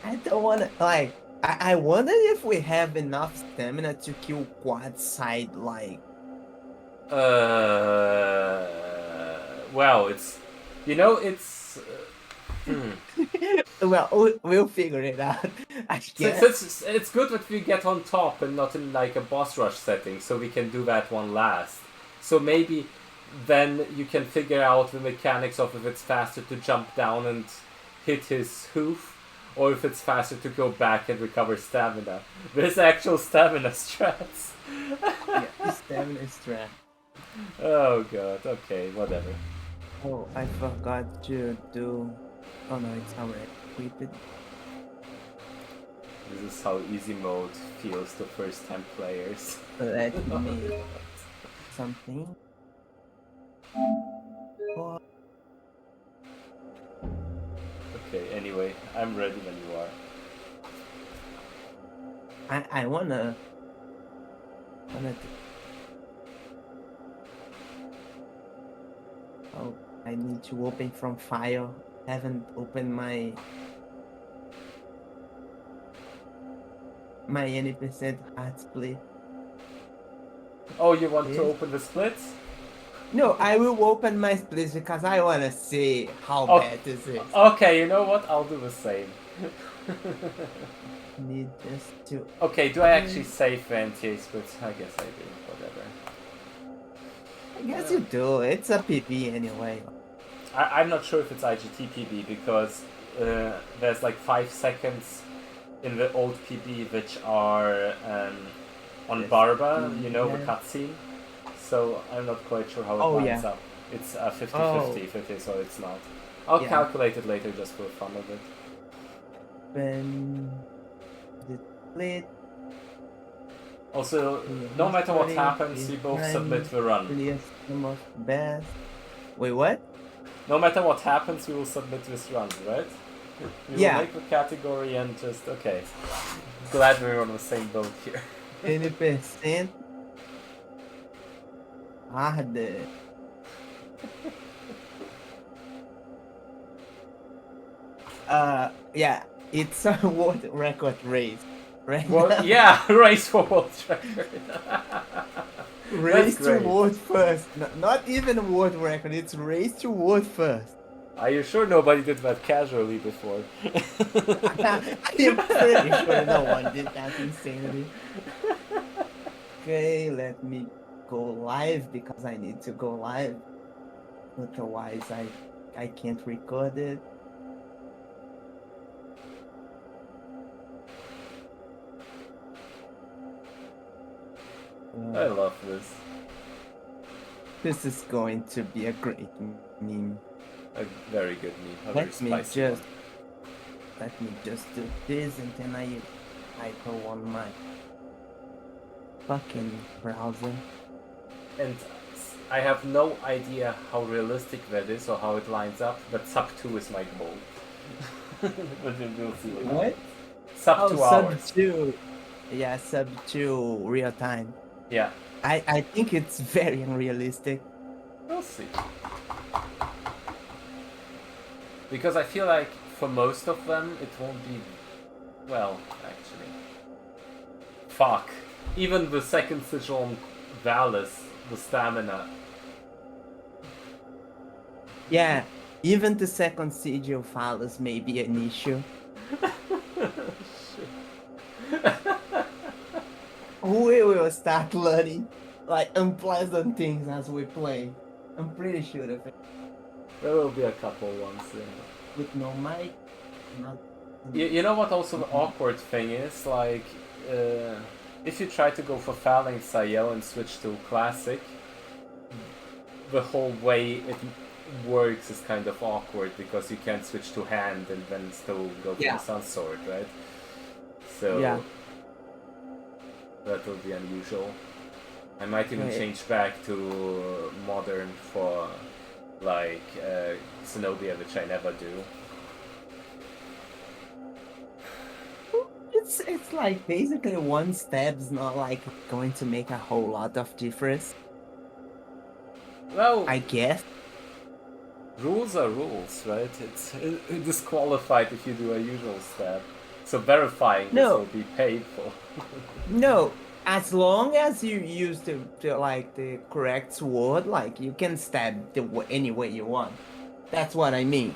I don't wanna like. I wonder if we have enough stamina to kill quad side like. Uh, well, it's. Well, we'll figure it out. I guess. It's good that we get on top and not in like a boss rush setting, so we can do that one last. So maybe then you can figure out the mechanics of if it's faster to jump down and hit his hoof, or if it's faster to go back and recover stamina. There's actual stamina strats. Yeah, stamina is trash. Oh god, okay, whatever. Oh, I forgot to do. Oh no, it's already equipped. This is how easy mode feels to first time players. Let me something. Oh, Okay, anyway, I'm ready when you are. I wanna oh, I need to open from file. Haven't opened my any percent hard split. Oh, you want to Yes. open the splits? No, I will open my splits because I wanna see how Oh, bad this is. okay, you know what? I'll do the same. Need just to. Okay, do I actually save the NTA splits? I guess I do. Whatever. I guess you do. It's a PB anyway. I'm not sure if it's IGT PB because there's like 5 seconds in the old PB which are on Yes. Barba, you know, the Yeah. cutscene. So I'm not quite sure how it Oh lines yeah. up. It's 50-50 Oh if it is or it's not. I'll yeah. calculate it later just for the fun of it. Then the split. Also, no matter what happens, we both submit the run. Some of best. Wait, what? No matter what happens, we will submit this run, right? We will make the category and just okay. Glad we're on the same boat here. 20% harder. Yeah, it's a world record race. Right Well, now. yeah, race for world record. Race to world first. Not even world record, it's race to world first. Are you sure nobody did that casually before? I am pretty sure no one did that insanity. Okay, let me go live because I need to go live. Otherwise, I can't record it. I love this. This is going to be a great meme. A very good meme. A very spicy one. Let me just do this and then I go on my fucking browser. And I have no idea how realistic that is or how it lines up, but sub 2 is my goal. But we'll see. What? Sub 2 hours. Sub 2. Yeah, sub 2 real time. Yeah. I think it's very unrealistic. We'll see. Because I feel like for most of them it won't be well, actually. Fuck. Even the second sigil on Valis, the stamina. Yeah, even the second sigil follows may be an issue. We will start learning like unpleasant things as we play. I'm pretty sure of it. There will be a couple ones. Yeah. With no mic, not. You know what also the awkward thing is? Like, if you try to go for Phalanx Sayel and switch to Classic, the whole way it works is kind of awkward because you can't switch to hand and then still go for the Sun Sword, right? So, that will be unusual. I might even change back to Modern for, like, Zenobia, which I never do. It's like basically one step's not like going to make a whole lot of difference. Well, I guess. Rules are rules, right? It's disqualified if you do a usual stab. So verifying this No. will be painful. No, as long as you use the correct sword, like you can stab any way you want. That's what I mean.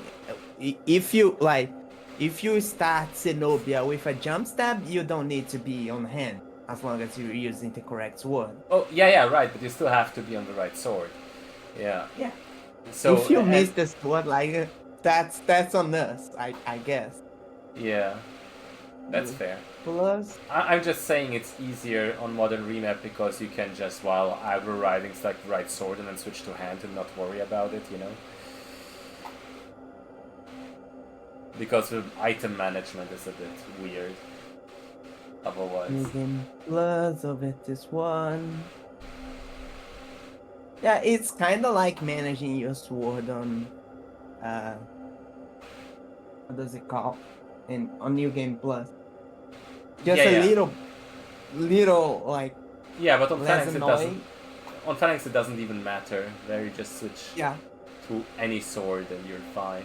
If you start Zenobia with a jump stab, you don't need to be on hand as long as you're using the correct sword. Oh, yeah, right, but you still have to be on the right sword. Yeah. Yeah. So If you miss the sword, like that's on us, I guess. Yeah, that's fair. Plus, I'm just saying it's easier on modern remap because you can just, while either riding select the right sword and then switch to hand and not worry about it, you know? Because the item management is a bit weird. Otherwise. Medium plus of it is one. Yeah, it's kind of like managing your sword on, what does it call? On New Game Plus. Just Yeah, a yeah. little like Yeah, but on less Phalanx it annoying. doesn't. On Phalanx it doesn't even matter. There you just switch Yeah. to any sword and you're fine.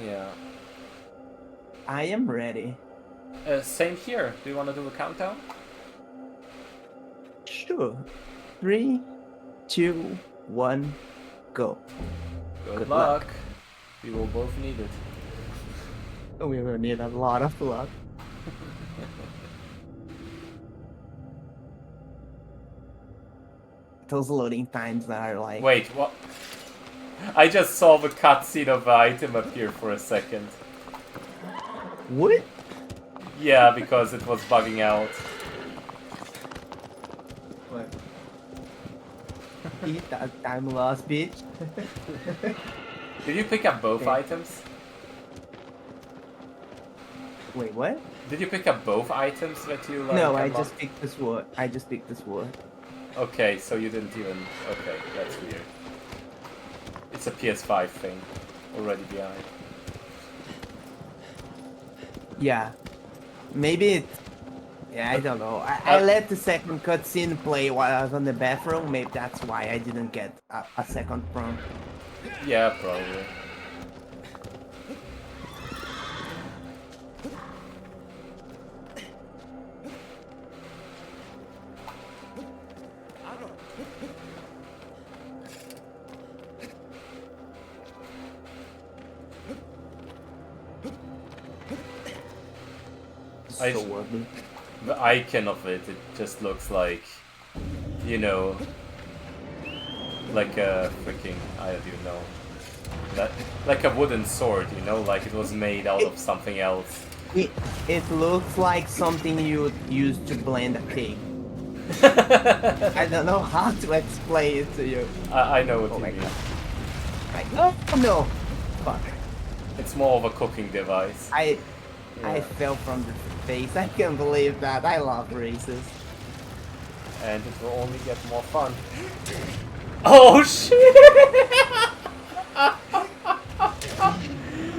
Yeah. I am ready. Same here. Do you want to do a countdown? Sure. 3, 2, 1, go. Good luck. We will both need it. We will need a lot of luck. Those loading times are like. Wait, what? I just saw the cutscene of the item appear for a second. What? Yeah, because it was bugging out. What? Eat that time lost, bitch. Did you pick up both Okay. items? Wait, what? Did you pick up both items that you like? No, I unlocked? just picked the sword. I just picked the sword. Okay, so you didn't even. Okay, that's weird. It's a PS5 thing. Already behind. Yeah. Maybe it. Yeah, I don't know. I let the second cutscene play while I was on the bathroom. Maybe that's why I didn't get a second prompt. Yeah, probably. So ugly. The icon of it just looks like, you know, like a freaking, I don't even know, like a wooden sword, you know, like it was made out of something else. It looks like something you would use to blend a pig. I don't know how to explain it to you. I know what Oh you my mean. god. Like, oh no! Fuck. It's more of a cooking device. I Yeah. fell from the face. I can't believe that. I love races. And it will only get more fun. Oh shit!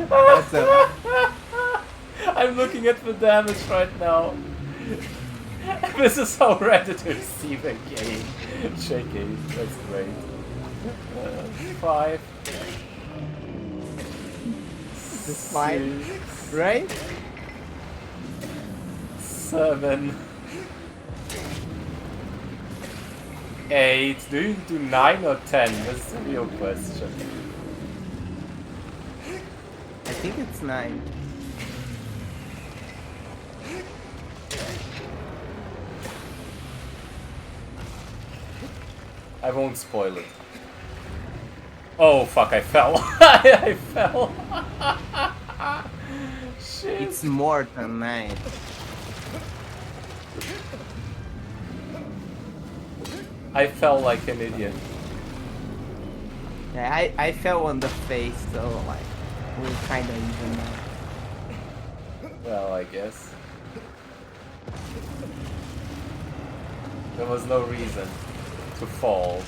What's up? I'm looking at the damage right now. This is how Reddit receive a game. Shaking. That's great. 5. This is fine, right? 7. 8. Do you do 9 or 10? That's the real question. I think it's 9. I won't spoil it. Oh fuck, I fell. I fell. Shit. It's more than 9. I fell like an idiot. Yeah, I fell on the face, so like we're kind of even now. Well, I guess. There was no reason to fall,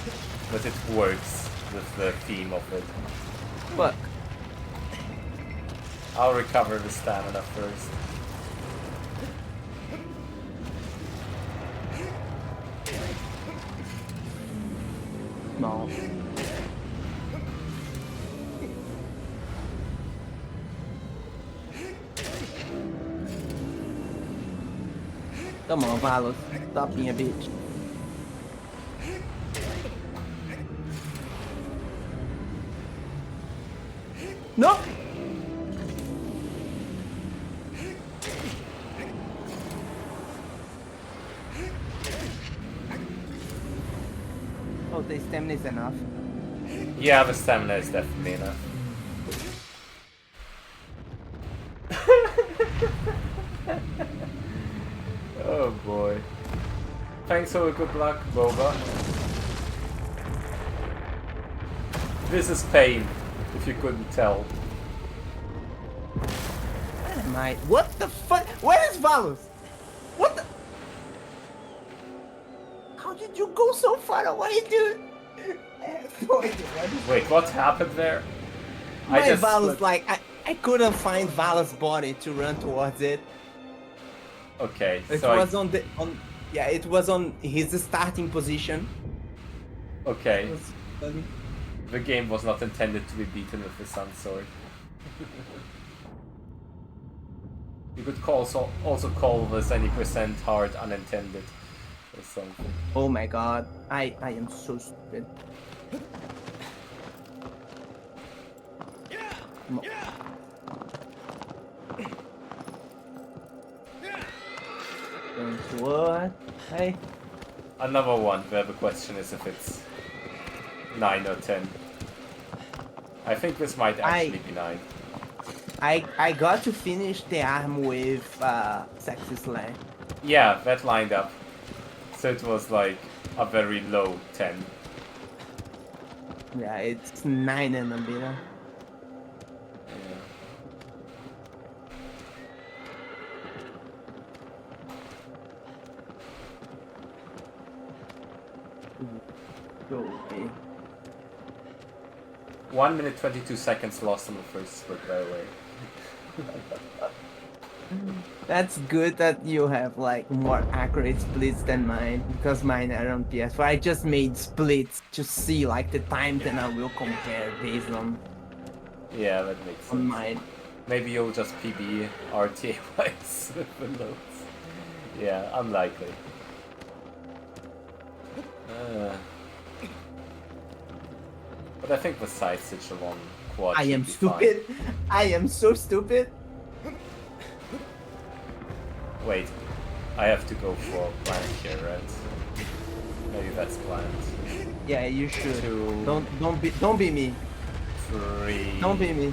but it works with the theme of it. Look, I'll recover the stamina first. no. Come on, Valos. Stop being a bitch. No! Oh, the stamina is enough. Yeah, the stamina is definitely enough. Oh boy. Thanks for good luck, Boba. This is pain, if you couldn't tell. Where am I? What the fuck? Where is Valos? What the? How did you go so far away, dude? I have no idea. Wait, what happened there? My just Valos, split- like, I couldn't find Valos' body to run towards it. Okay, It so was yeah, it was on his starting position. okay. The game was not intended to be beaten with the Sun Sword. You could also call this any percent hard unintended or something. Oh my god, I am so stupid. What? Hey. Another one where the question is if it's 9 or 10. I think this might actually be 9. I got to finish the arm with Sexy Slang. Yeah, that lined up. So it was like a very low 10. Yeah, it's 9 and a bit. Yeah. Go away. 1 minute 22 seconds lost on the first split, by the way. That's good that you have like more accurate splits than mine, because mine are on PS4. I just made splits to see like the times and I will compare based on Yeah, that makes sense. mine. Maybe you'll just PB RTA wise with the notes. Yeah, unlikely. But I think the side stitch along quad I should am be stupid. I am so stupid. fine. Wait, I have to go for plant here, right? Maybe that's plant. Yeah, you should. 2, Don't be me. 3. Don't be me.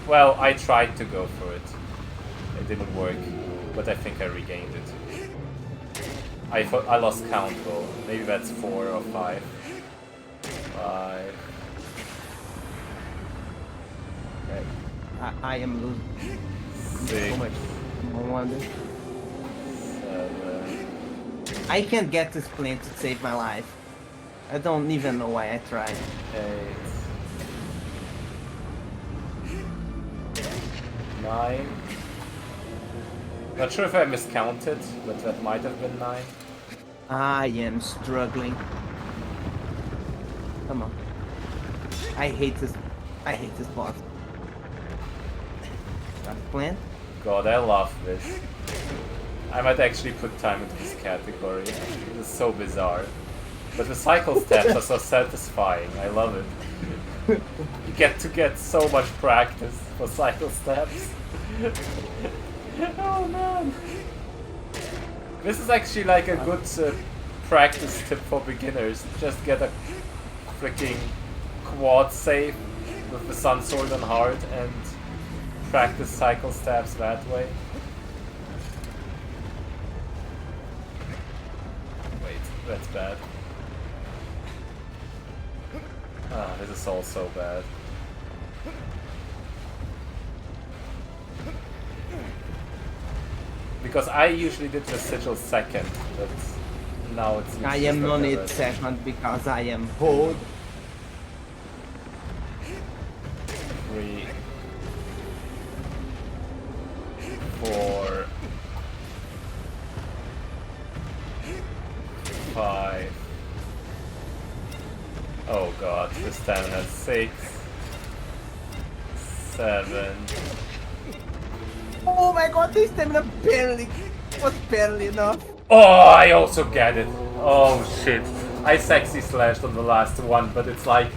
Well, I tried to go for it. It didn't work, but I think I regained it. I lost count though. Maybe that's 4 or 5. 5. Okay. I am losing 6. so much. No wonder. 7. I can't get this plane to save my life. I don't even know why I tried. 8. 9. Not sure if I miscounted, but that might have been 9. I am struggling. Come on. I hate this. I hate this boss. Got a plan? God, I love this. I might actually put time into this category. It is so bizarre. But the cycle steps are so satisfying. I love it. You get to get so much practice for cycle steps. Oh man. This is actually like a good practice tip for beginners. Just get a freaking quad save with the Sun Sword on hard and practice cycle steps that way. Wait, that's bad. Ah, this is all so bad. Because I usually did the sigil second, but now it's. I am on it second because I am bold. 3, 4, 5. Oh god, this stamina 6, 7, Oh my god, this stamina barely was barely enough. Oh, I also get it. Oh shit. I sexy slashed on the last one, but it's like,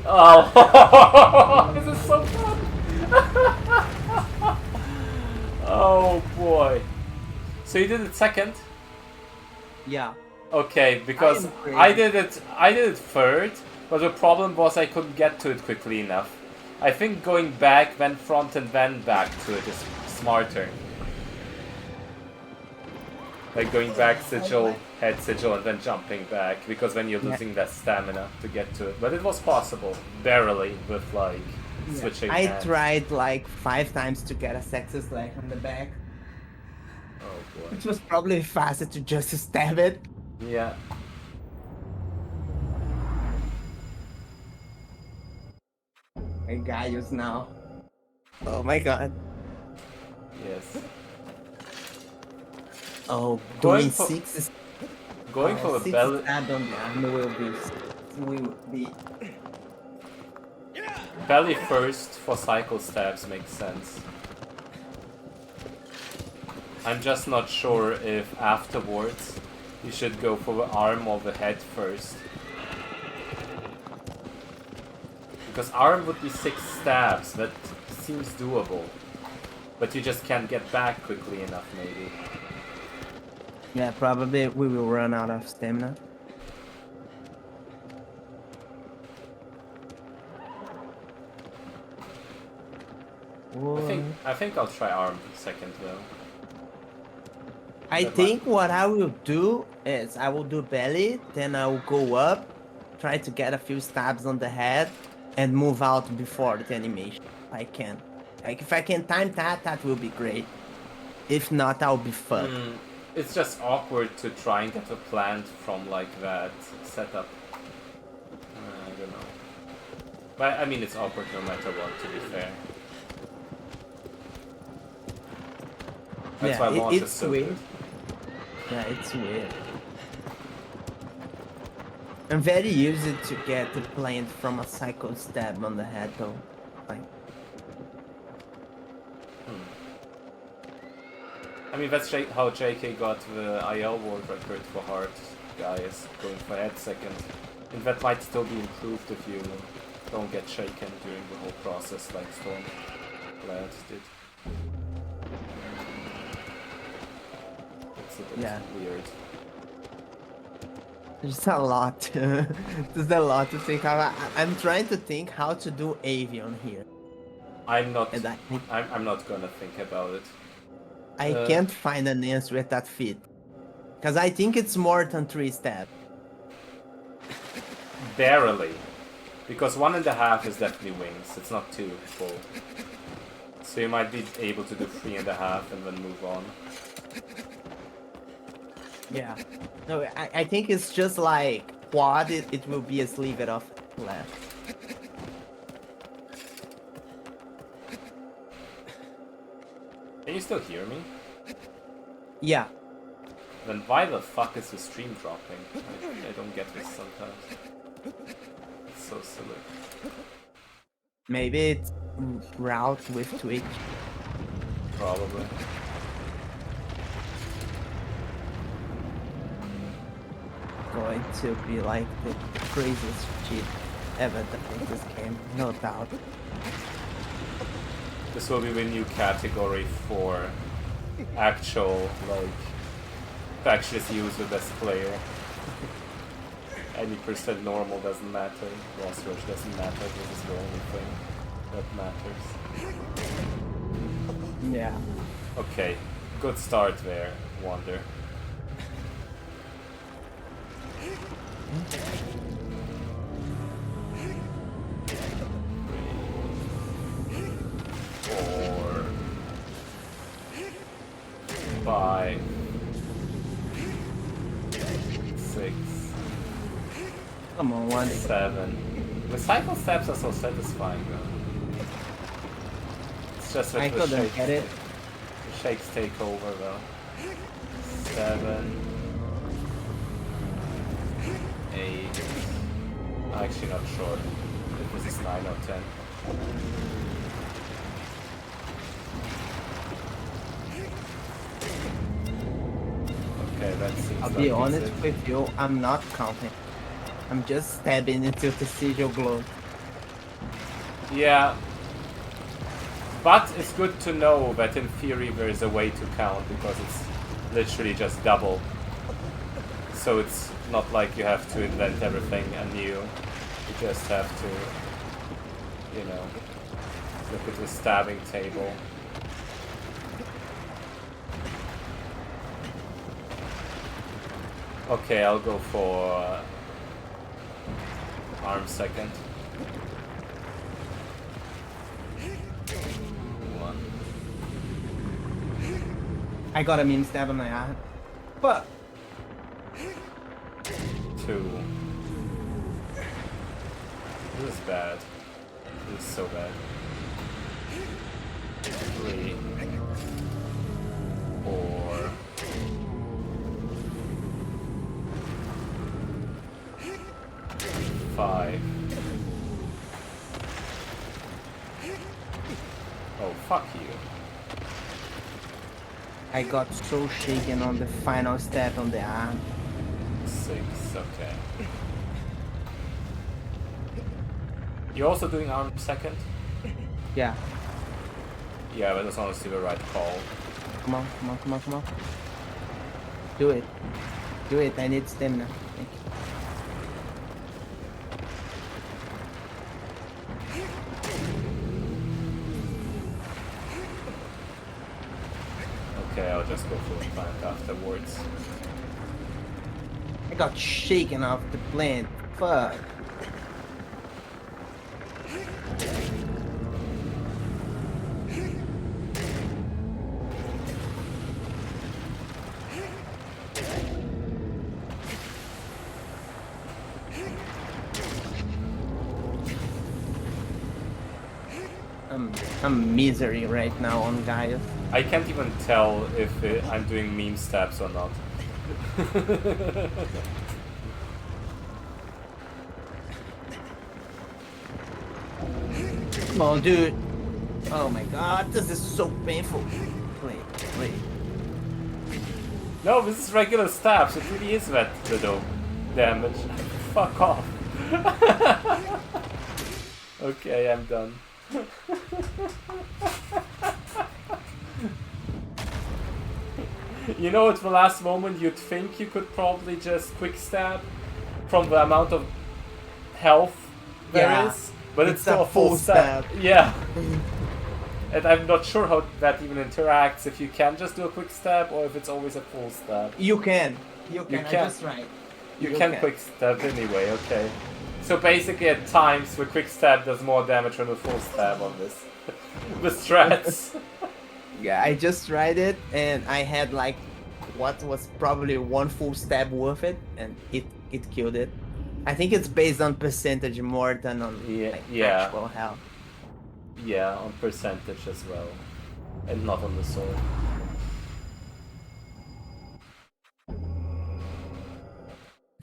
oh, this is so fun. Oh boy. So you did it second? Yeah. Okay, because I did it third, but the problem was I couldn't get to it quickly enough. I think going back, then front and then back to it is smarter. Like going back sigil, head sigil, and then jumping back, because then you're losing that stamina to get to it. But it was possible, barely, with like switching I hands. tried like 5 times to get a sexy slash on the back. Oh boy. It was probably faster to just stab it. Yeah. I Gaius now. Oh my god. Yes. Oh, Going doing for- 6 Going for a 6 belly. stab on the arm will be Belly first for cycle stabs makes sense. I'm just not sure if afterwards you should go for the arm or the head first. Because arm would be 6 stabs, that seems doable. But you just can't get back quickly enough, maybe. Yeah, probably we will run out of stamina. I think I'll try arm second though. I think what I will do is I will do belly, then I will go up, try to get a few stabs on the head, and move out before the animation. I can. Like if I can time that, that will be great. If not, I'll be fucked. It's just awkward to try and get a plant from like that setup. I don't know. But I mean, it's awkward no matter what, to be fair. That's why launch is it's so weird. good. Yeah, it's weird. I'm very used to get the plant from a cycle stab on the head though. Like, I mean, that's how JK got the IL world record for hard guys, going for head second. And that might still be improved if you don't get shaken during the whole process like Storm Lads did. It's a bit weird. There's a lot. There's a lot to think about. I'm trying to think how to do Avion here. I'm not gonna think about it. I can't find an answer at that fit. Because I think it's more than 3 stabs. Barely. Because 1.5 is definitely wings. It's not 2 full. So you might be able to do 3.5 and then move on. Yeah. No, I think it's just like quad, it will be a sleeve it off left. Can you still hear me? Yeah. Then why the fuck is the stream dropping? I don't get this sometimes. It's so silly. Maybe it's route with Twitch. Probably. Going to be like the craziest shit ever in this game, no doubt. This will be the new category for actual, like, factious user best player. Any percent normal doesn't matter, boss rush doesn't matter, this is the only thing that matters. Yeah. Okay, good start there, Wonder. Four, 5, 6, Come on, one. 7. The cycle steps are so satisfying though. It's just that I the couldn't get it. The shakes take over though. 7, 8. I'm actually not sure if this is 9 or 10. I'll It's be like honest it's with you, I'm not counting. I'm just stabbing until the sigil glows. Yeah. But it's good to know that in theory there is a way to count because it's literally just double. So it's not like you have to invent everything anew. You just have to, you know, look at the stabbing table. Okay, I'll go for arm second. One. I got a meme stab on my arm. But Two. This is bad. This is so bad. Three. Four. Five. Oh, fuck you. I got so shaken on the final stab on the arm. 6, okay. You're also doing arm second? Yeah. Yeah, but that's honestly the right call. Come on, come on, come on, come on. Do it. Do it, I need stamina. Thank you. Okay, I'll just go for the plant afterwards. I got shaken off the plant. Fuck. I'm misery right now on Gaia. I can't even tell if I'm doing meme stabs or not. Come on, dude. Oh my god, this is so painful. Wait, wait. No, this is regular stabs. It really is that little damage. Fuck off. Okay, I'm done. You know, at the last moment you'd think you could probably just quick stab from the amount of health there is, but it's still a full stab. Yeah. And I'm not sure how that even interacts, if you can just do a quick stab or if it's always a full stab. You can. You can. can. I just tried. You can quick stab anyway, okay. So basically at times the quick stab does more damage than the full stab on this. The strats. Yeah, I just tried it and I had like what was probably one full stab worth it and it killed it. I think it's based on percentage more than on actual health. Yeah, on percentage as well. And not on the sword.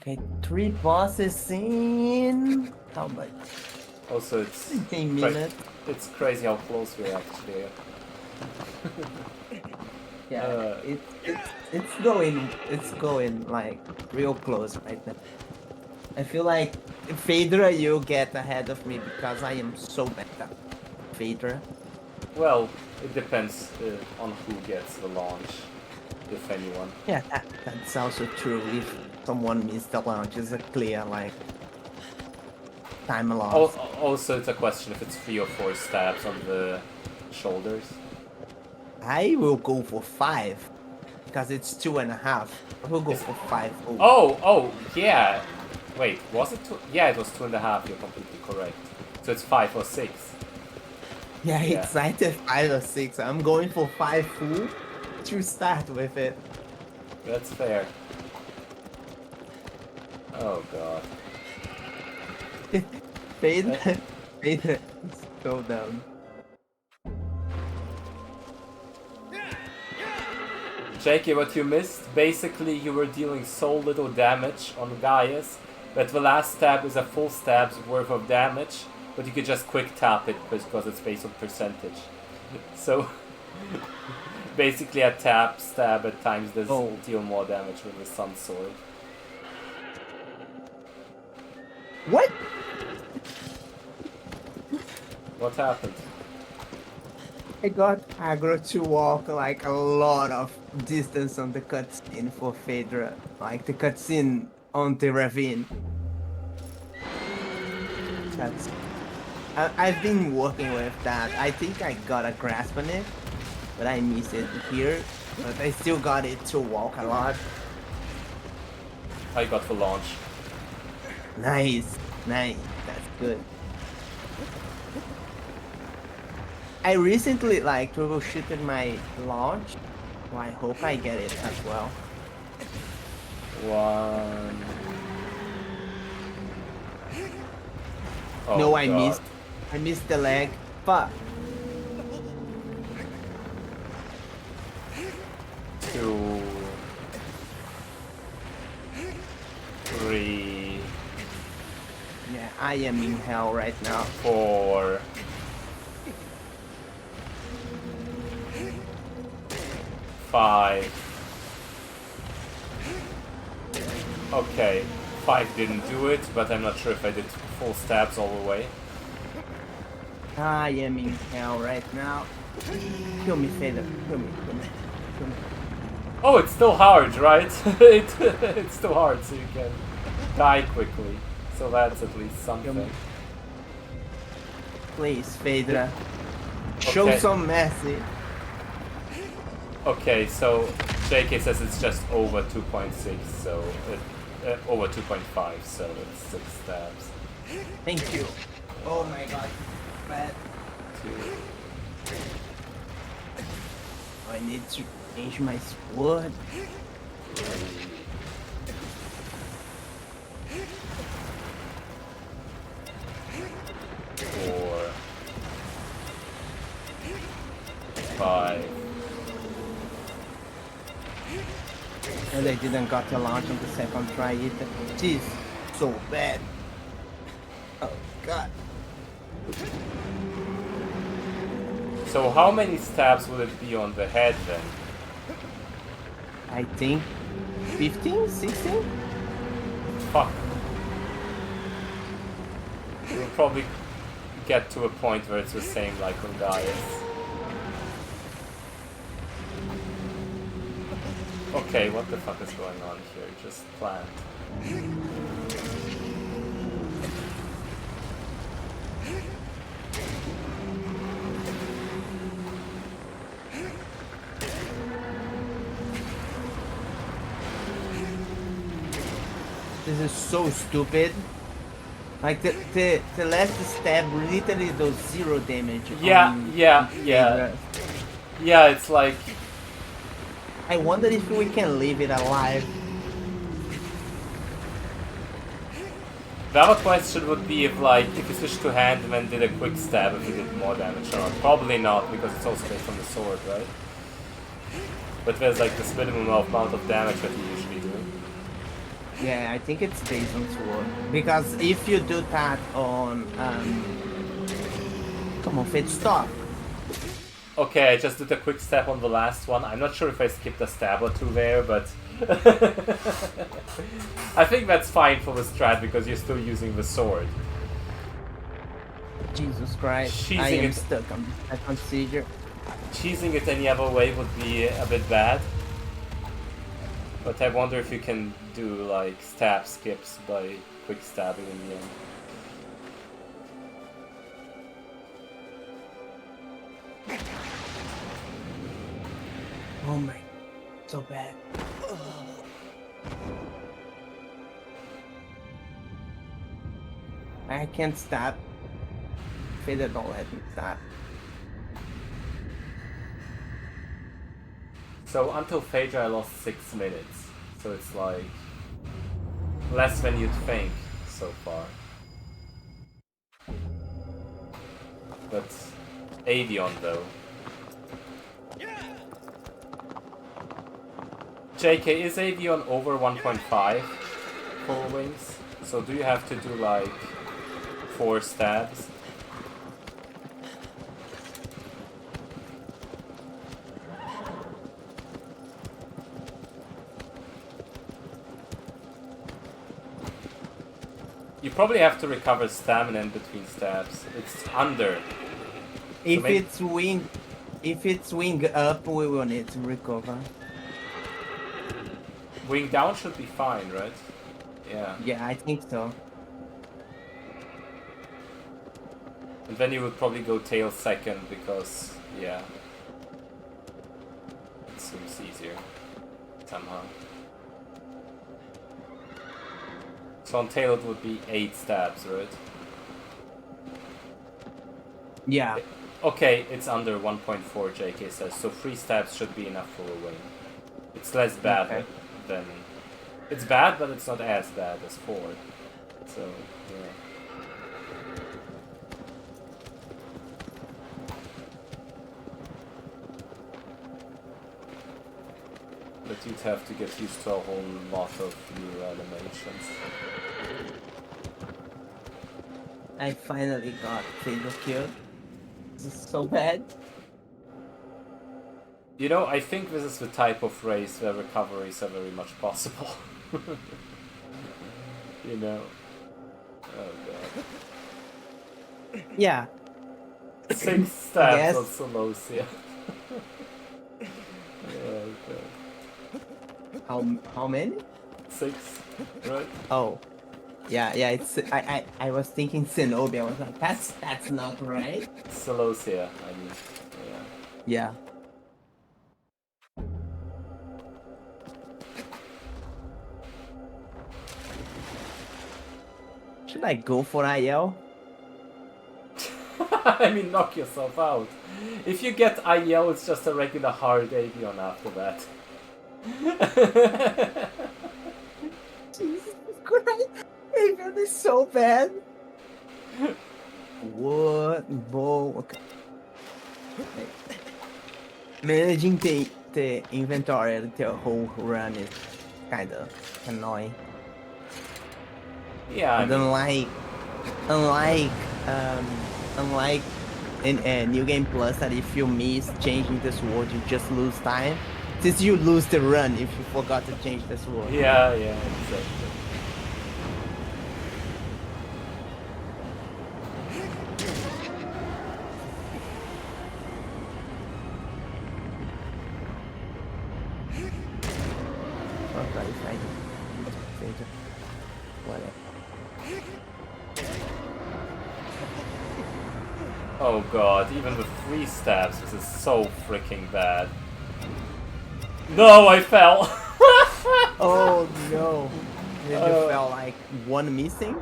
Okay, 3 bosses in how much? Also, it's 15 minutes. It's crazy how close we actually are. Yeah, it's going like real close right now. I feel like Phaedra, you get ahead of me because I am so bad at Phaedra. Well, it depends on who gets the launch, if anyone. Yeah, that's also true. If someone missed the launch, it's a clear like time loss. Also, it's a question if it's 3 or 4 stabs on the shoulders. I will go for 5 because it's 2.5. I will go for 5. Oh, yeah. Wait, was it 2? Yeah, it was 2.5. You're completely correct. So it's 5 or 6. Yeah, it's either 5 or 6. I'm going for 5 full to start with it. That's fair. Oh god. Phaedra, go down. Jakey, what you missed, basically you were dealing so little damage on Gaius that the last stab is a full stab's worth of damage, but you could just quick tap it because it's based on percentage. So Basically a tap stab at times does Oh. deal more damage with the sun sword. What? What happened? I got aggro to walk like a lot of distance on the cutscene for Phaedra. Like the cutscene on the ravine. That's I've been working with that. I think I got a grasp on it, but I miss it here. But I still got it to walk a lot. I got the launch. Nice, nice. That's good. I recently like troubleshooted my launch. Well, I hope I get it as well. One. Oh, No, I God. missed the leg. Fuck. 2, 3, Yeah, I am in hell right now. 4, 5. Okay, 5 didn't do it, but I'm not sure if I did full stabs all the way. I am in hell right now. Kill me, Fader. Kill me, kill me, kill me. Oh, it's still hard, right? It's still hard, so you can die quickly. So that's at least something. Please, Phaedra. Show Okay. some mercy. Okay, so JK says it's just over 2.6, so over 2.5, so it's 6 stabs. Thank you. Oh my god. Bad. 2, I need to change my sword. 3, 4, 5. And I didn't got the launch on the second try either. Jeez, so bad. Oh god. So how many stabs would it be on the head then? I think 15, 16? Fuck. We'll probably get to a point where it's the same like on Gaius. Okay, what the fuck is going on here? Just plant. This is so stupid. Like the last stab literally does 0 damage. Yeah, on yeah. Phaedra. Yeah, it's like... I wonder if we can leave it alive. The other question would be if you switched to hand and then did a quick stab if you did more damage or not. Probably not, because it's also based on the sword, right? But there's like this minimum amount of damage that you usually do. Yeah, I think it's based on sword. Because if you do that on come on, Fate, stop. Okay, I just did a quick stab on the last one. I'm not sure if I skipped a stab or two there, but... I think that's fine for the strat because you're still using the sword. Jesus Christ, I Cheesing am it. stuck on that procedure. Cheesing it any other way would be a bit bad. But I wonder if you can do like stab skips by quick stabbing in the end. Oh my, so bad. I can't stab. Fate, don't let me stab. So until Phaedra I lost 6 minutes. So it's like less than you'd think so far. But Avion though. JK, is Avion over 1.5 full wings? So do you have to do like 4 stabs? You probably have to recover stamina in between stabs. It's under. If maybe- it's wing, if it's wing up, we will need to recover. Wing down should be fine, right? Yeah. Yeah, I think so. And then you would probably go tail second because, yeah. It seems easier. Somehow. So on tail it would be 8 stabs, right? Yeah. Okay, it's under 1.4, JK says, so 3 stabs should be enough for a win. It's less bad Okay. than... It's bad, but it's not as bad as 4. So, yeah. But you'd have to get used to a whole lot of new animations. I finally got fatal kill. This is so bad. You know, I think this is the type of race where recoveries are very much possible. You know? Oh god. Yeah. 6 stabs Yes. on Colossus. Oh god. How many? 6, right? Oh. Yeah, it's I was thinking Zenobia. I was like, that's not right. Celosia, I mean. Yeah. Yeah. Should I go for IL? I mean, knock yourself out. If you get IL, it's just a regular hard avion after that. Jesus Christ! Avian is so bad. What? Whoa. Okay. Managing the inventory the whole run is kind of annoying. Yeah, I And mean, unlike in New Game Plus, that if you miss changing the sword, you just lose time. Since you lose the run if you forgot to change the sword. yeah, exactly. Oh, God, it's like whatever. Oh god, even with 3 stabs, this is so freaking bad. No, I fell! Oh no! Did you feel like one missing?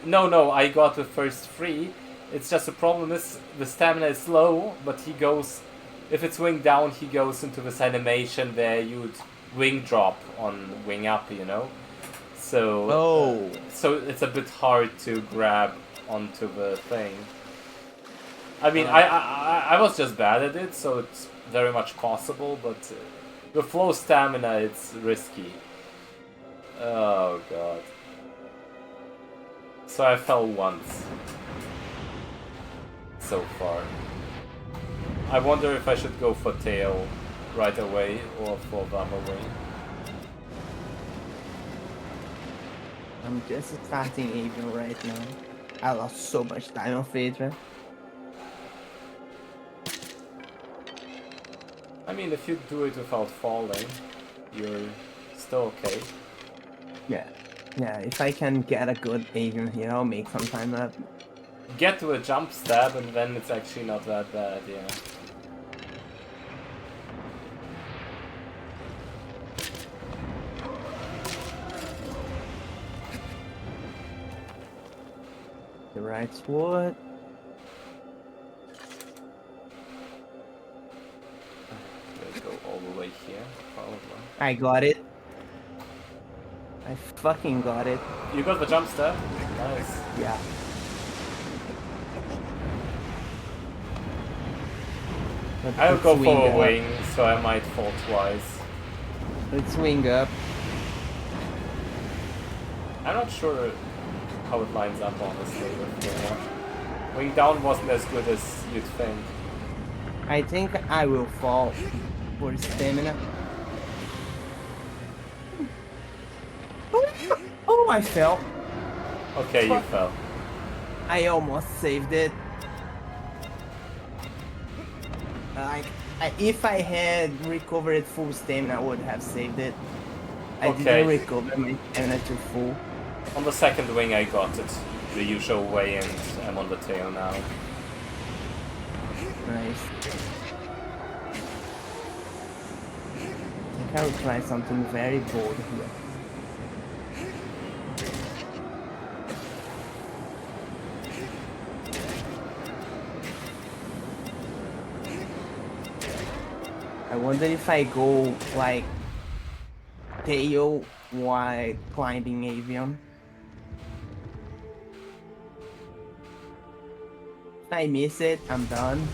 No, I got the first 3. It's just the problem is the stamina is low, but he goes... If it's wing down, he goes into this animation where you'd wing drop on wing up, you know? So... Oh! So it's a bit hard to grab onto the thing. I mean, I was just bad at it, so it's very much possible, but the flow stamina, it's risky. Oh god. So I fell once. So far. I wonder if I should go for tail right away or for the other way. I'm just starting Avian right now. I lost so much time on Phaedra. I mean, if you do it without falling, you're still okay. Yeah, if I can get a good Avian here, I'll make some time up. Get to a jump stab and then it's actually not that bad, yeah. The right sword. Let's go all the way here, probably. I got it. I fucking got it. You got the jump stab? Nice. Yeah. But I'll let's go for wing a up. wing, so I might fall twice. Let's wing up. I'm not sure how it lines up, honestly, with the wing down wasn't as good as you'd think. I think I will fall for stamina. Oh, I fell. Okay, you Fuck. fell. I almost saved it. Like, if I had recovered full stamina, I would have saved it. I didn't Okay. recover my stamina to full. On the second wing I got it the usual way and I'm on the tail now. Nice. I think I will try something very bold here. I wonder if I go like tail while climbing avion. If I miss it, I'm done.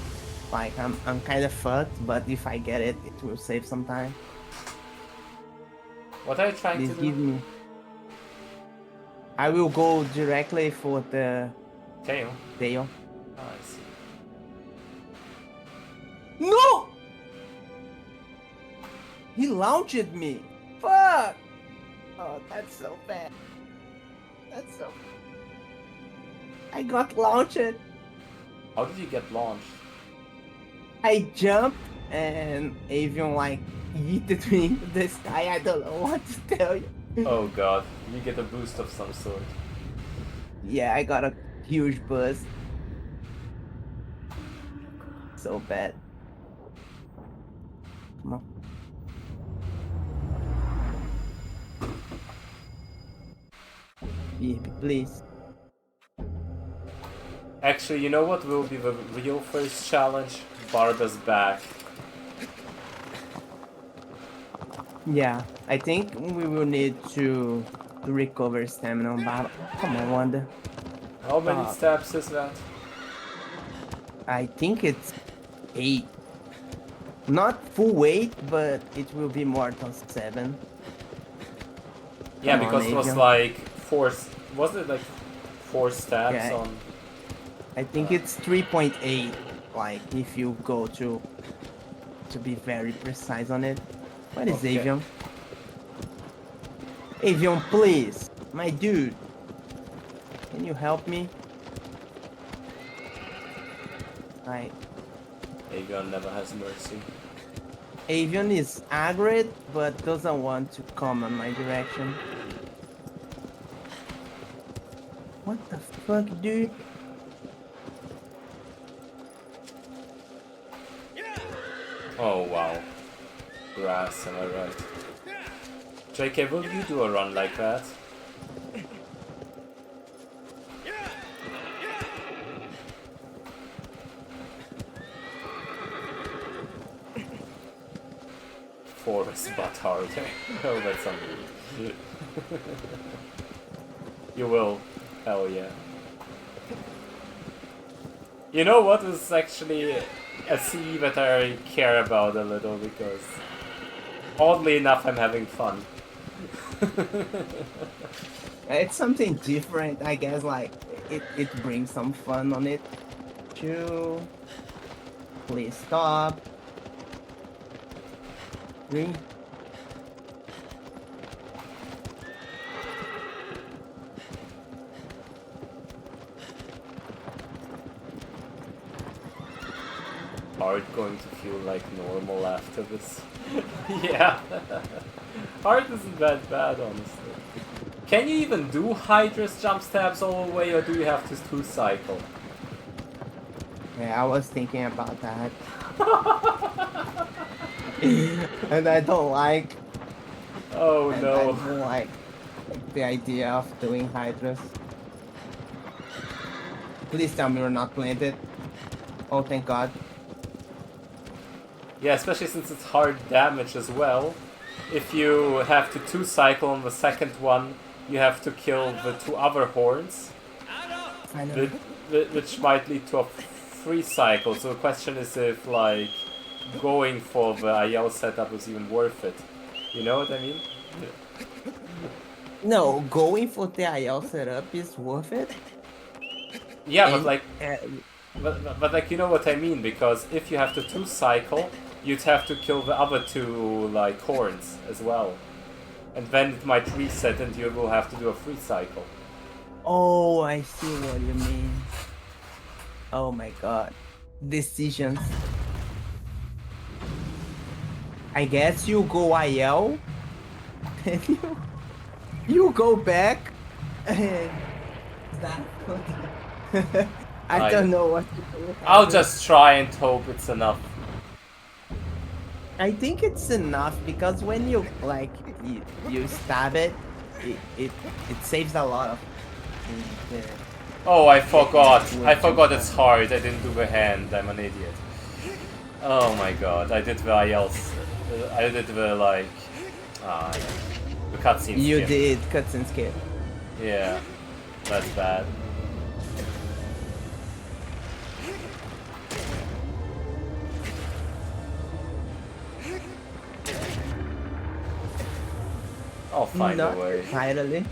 Like I'm kind of fucked, but if I get it, it will save some time. What are you trying Please to do? give me. I will go directly for the Tail? tail. Oh, I see. No! He launched me. Fuck! Oh, that's so bad. That's so. I got launched. How did you get launched? I jumped and avion like yeeted me into the sky. I don't know what to tell you. Oh god, you get a boost of some sort. Yeah, I got a huge buzz. So bad. Come on. BB, please. Actually, you know what will be the real first challenge? Barba's back. Yeah, I think we will need to recover stamina on battle. Come on, Wanda. How many Uh, steps is that? I think it's 8. Not full weight, but it will be more than 7. Yeah, Come on, because it was avion. like 4... Wasn't it like 4 steps Yeah, on... I think it's 3.8. Like if you go to be very precise on it. What is Okay. avion? Avion, please, my dude. Can you help me? Right. Aegon never has mercy. Avion is aggroed, but doesn't want to come on my direction. What the fuck, dude? Oh wow. Grass, am I right? JK, will you do a run like that? Forest but hard. Oh, that's unreal. You will. Hell yeah. You know what is actually a sea that I care about a little because oddly enough I'm having fun. It's something different, I guess. Like it brings some fun on it. Two. Please stop. 3. Art going to feel like normal after this. Yeah. Art isn't that bad, honestly. Can you even do Hydra's jump stabs all the way, or do you have to 2-cycle? Yeah, I was thinking about that. And I don't like. Oh And no. I don't like the idea of doing hydras. Please tell me we're not planted. Oh, thank God. Yeah, especially since it's hard damage as well. If you have to 2-cycle on the second one, you have to kill the 2 other horns, Finally. which might lead to a 3-cycle. So the question is if, like, going for the IL setup is even worth it. You know what I mean? No, going for the IL setup is worth it. Yeah, but And, like, but like, you know what I mean, because if you have to 2-cycle, you'd have to kill the other 2 like horns as well, and then it might reset and you will have to do a 3-cycle. Oh, I see what you mean. Oh my god. Decisions. I guess you go IL and you go back and start continue. I I don't know what to do. I'll just try and hope it's enough. I think it's enough because when you like you stab it, it saves a lot of the Oh, I the forgot. I wood and forgot it's stuff. hard. I didn't do the hand. I'm an idiot. Oh my god. I did the ILs. I did the like. Ah, yeah. The cutscene You skip. did cutscene skip. Yeah, that's bad. I'll find a Not way. entirely.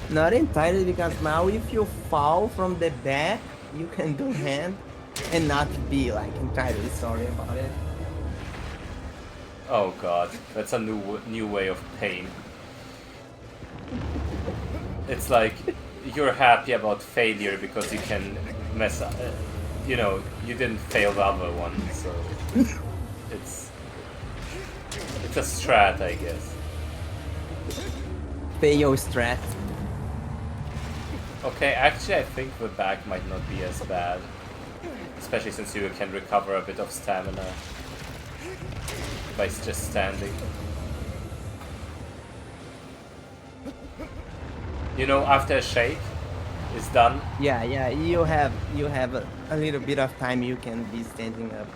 Not entirely because now if you fall from the back, you can do hand and not be like entirely sorry about it. Oh god, that's a new way of pain. It's like you're happy about failure because you can mess up. You know, you didn't fail the other one, so it's it's a strat, I guess. Fail strat. Okay, actually, I think the back might not be as bad, especially since you can recover a bit of stamina by just standing. You know, after a shake is done. Yeah, you have a little bit of time you can be standing up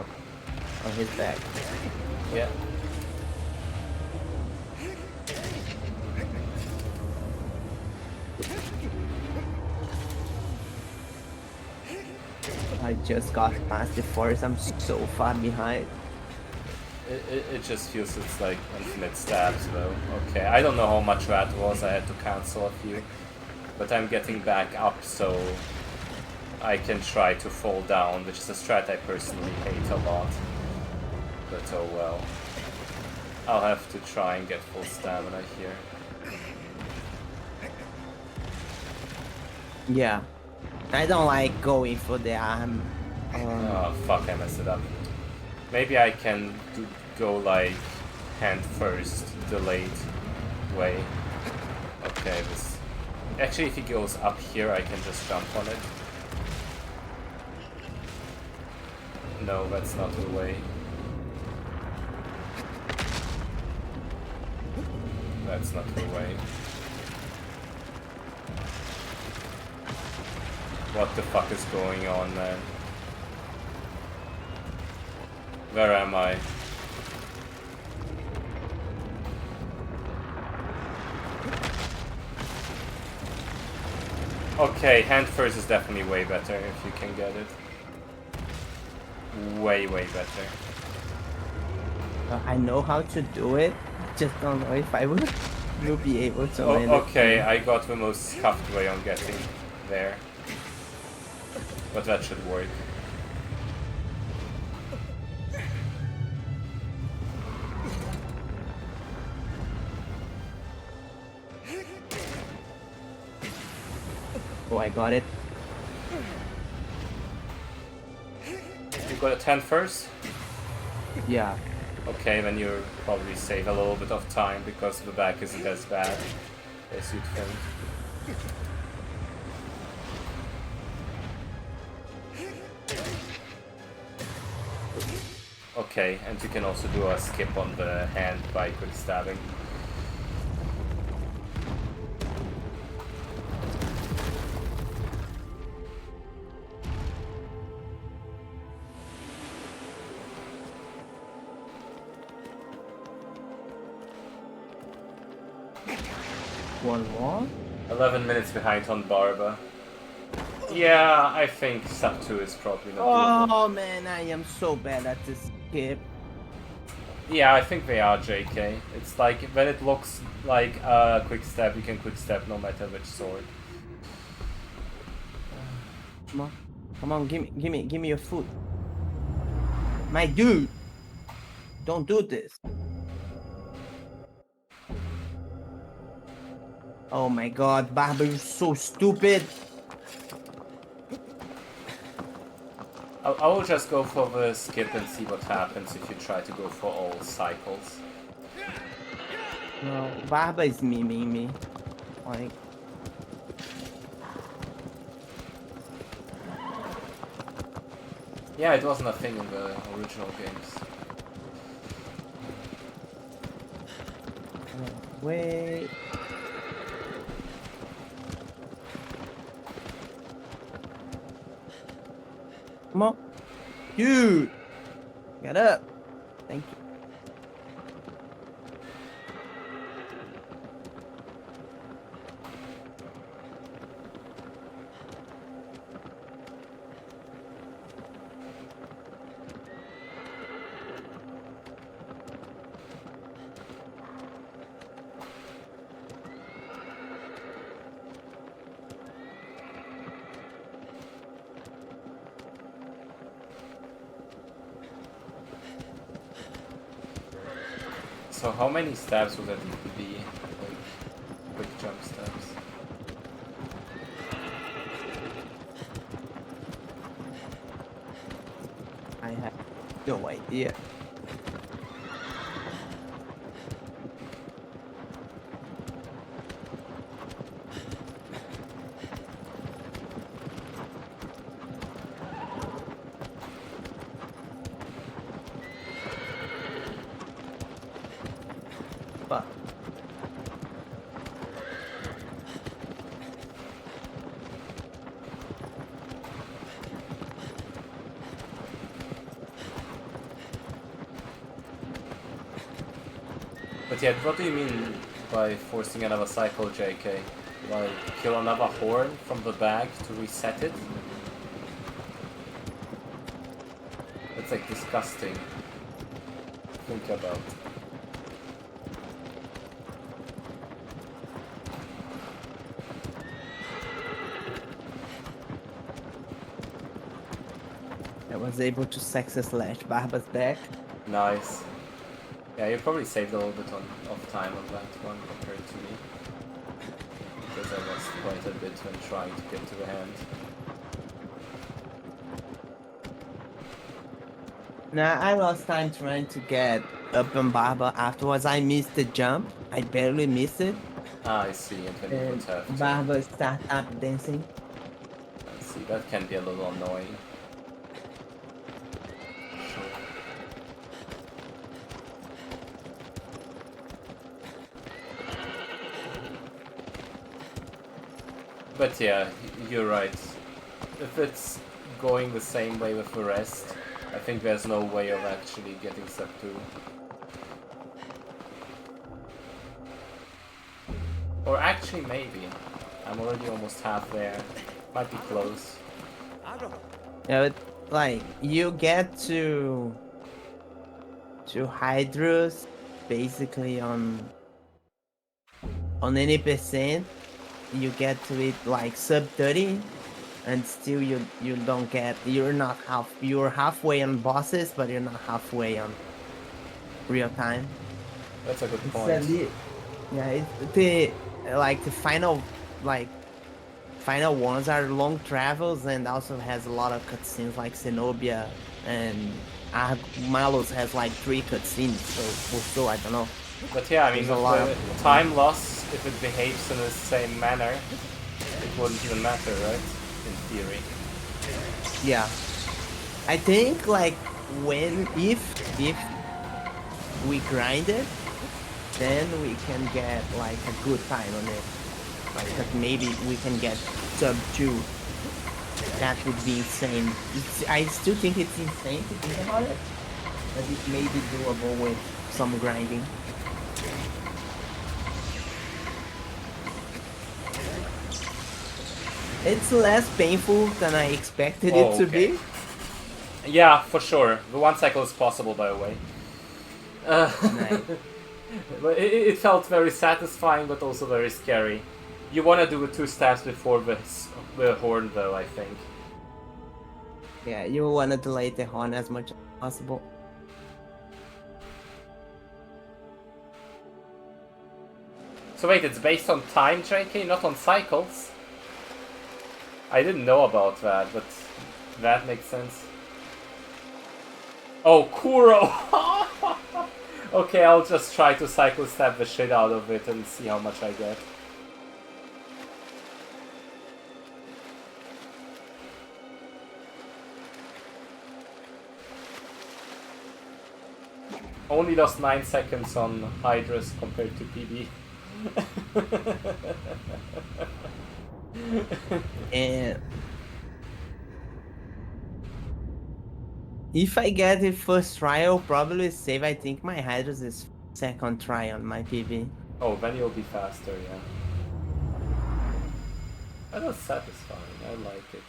on his back. Yeah. I just got past the forest. I'm so far behind. It just feels it's like infinite stabs though. Okay, I don't know how much that was, I had to cancel a few. But I'm getting back up so I can try to fall down, which is a strat I personally hate a lot. But oh well. I'll have to try and get full stamina here. Yeah, I don't like going for the arm. Oh fuck, I messed it up. Maybe I can go like hand first, delayed way. Okay, this... Actually, if he goes up here, I can just jump on it. No, that's not the way. That's not the way. What the fuck is going on, man? Where am I? Okay, hand first is definitely way better if you can get it. Way better. I know how to do it. Just don't know if I will be able to land it. Okay, I got the most scuffed way on getting there. But that should work. Oh, I got it. You got a 10 first? Yeah. Okay, then you probably save a little bit of time because the back isn't as bad as you'd think. Okay, and you can also do a skip on the hand by quick stabbing. One more. 11 minutes behind on Barba. Yeah, I think sub 2 is probably not doable. Oh man, I am so bad at this skip. Yeah, I think they are JK. It's like when it looks like a quick step, you can quick step no matter which sword. Come on, give me your food. My dude, don't do this. Oh my god, Barba, you're so stupid. I will just go for the skip and see what happens if you try to go for all cycles. No, Barba is memeing me. Like, Yeah, it wasn't a thing in the original games. wait. Come on. Dude. Get up. Thank you. So how many stabs would that be? Like, quick jump stabs? I have no idea. But But yeah, what do you mean by forcing another cycle, JK? Like, kill another horn from the bag to reset it? That's like disgusting. Think about. I was able to success slash Barba's back. Nice. Yeah, you probably saved a little bit of time on that one compared to me. Because I lost quite a bit when trying to get to the hand. Nah, I lost time trying to get up on Barba. Afterwards, I missed the jump. I barely missed it. Ah, I see, and then you would And have to... Barba started up dancing. I see, that can be a little annoying. Sure. But yeah, you're right. If it's going the same way with the rest, I think there's no way of actually getting step 2. Or actually maybe. I'm already almost half there. Might be close. Yeah, but, like, you get to Hydrus basically on any percent. You get to it like sub 30, and still you don't get, you're halfway on bosses, but you're not halfway on real time. That's a good It's point. yeah, the final ones are long travels and also has a lot of cutscenes like Zenobia, and Malus has like 3 cutscenes, so I don't know. But yeah, I mean, There's a with lot the of time loss, if it behaves in the same manner, it wouldn't even matter, right? In theory. yeah. I think like if we grind it, then we can get like a good time on it. Like that maybe we can get sub 2. That would be insane. I still think it's insane to think about it, but it may be doable with some grinding. It's less painful than I expected it to okay. be. Yeah, for sure. The one cycle is possible, by the way. Nice. But it felt very satisfying, but also very scary. You want to do the 2 stabs before the horn, though, I think. Yeah, you want to delay the horn as much as possible. So wait, it's based on time, JK, not on cycles? I didn't know about that, but that makes sense. Oh, Kuro! Okay, I'll just try to cycle stab the shit out of it and see how much I get. Only lost 9 seconds on Hydras compared to PB. And if I get the first try, I'll probably save. I think my Hydras is second try on my PV. Oh, then you'll be faster, yeah. That was satisfying, I like it.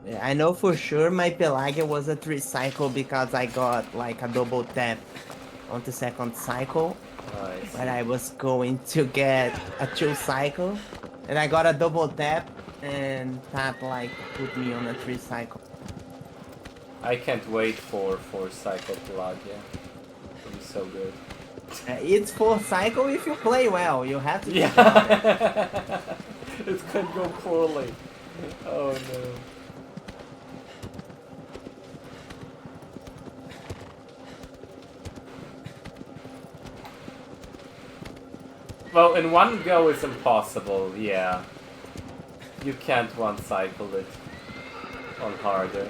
Yeah, I know for sure my Pelagia was a 3 cycle because I got like a double tap on the second cycle. Nice. But I was going to get a 2 cycle, and I got a double tap, and that like put me on a 3 cycle. I can't wait for Cycle Pelagia. It'll be so good. It's 4 cycle if you play well. You have to. Yeah. It can go poorly. Oh no. Well, in one go it's impossible, yeah. You can't one cycle it on harder.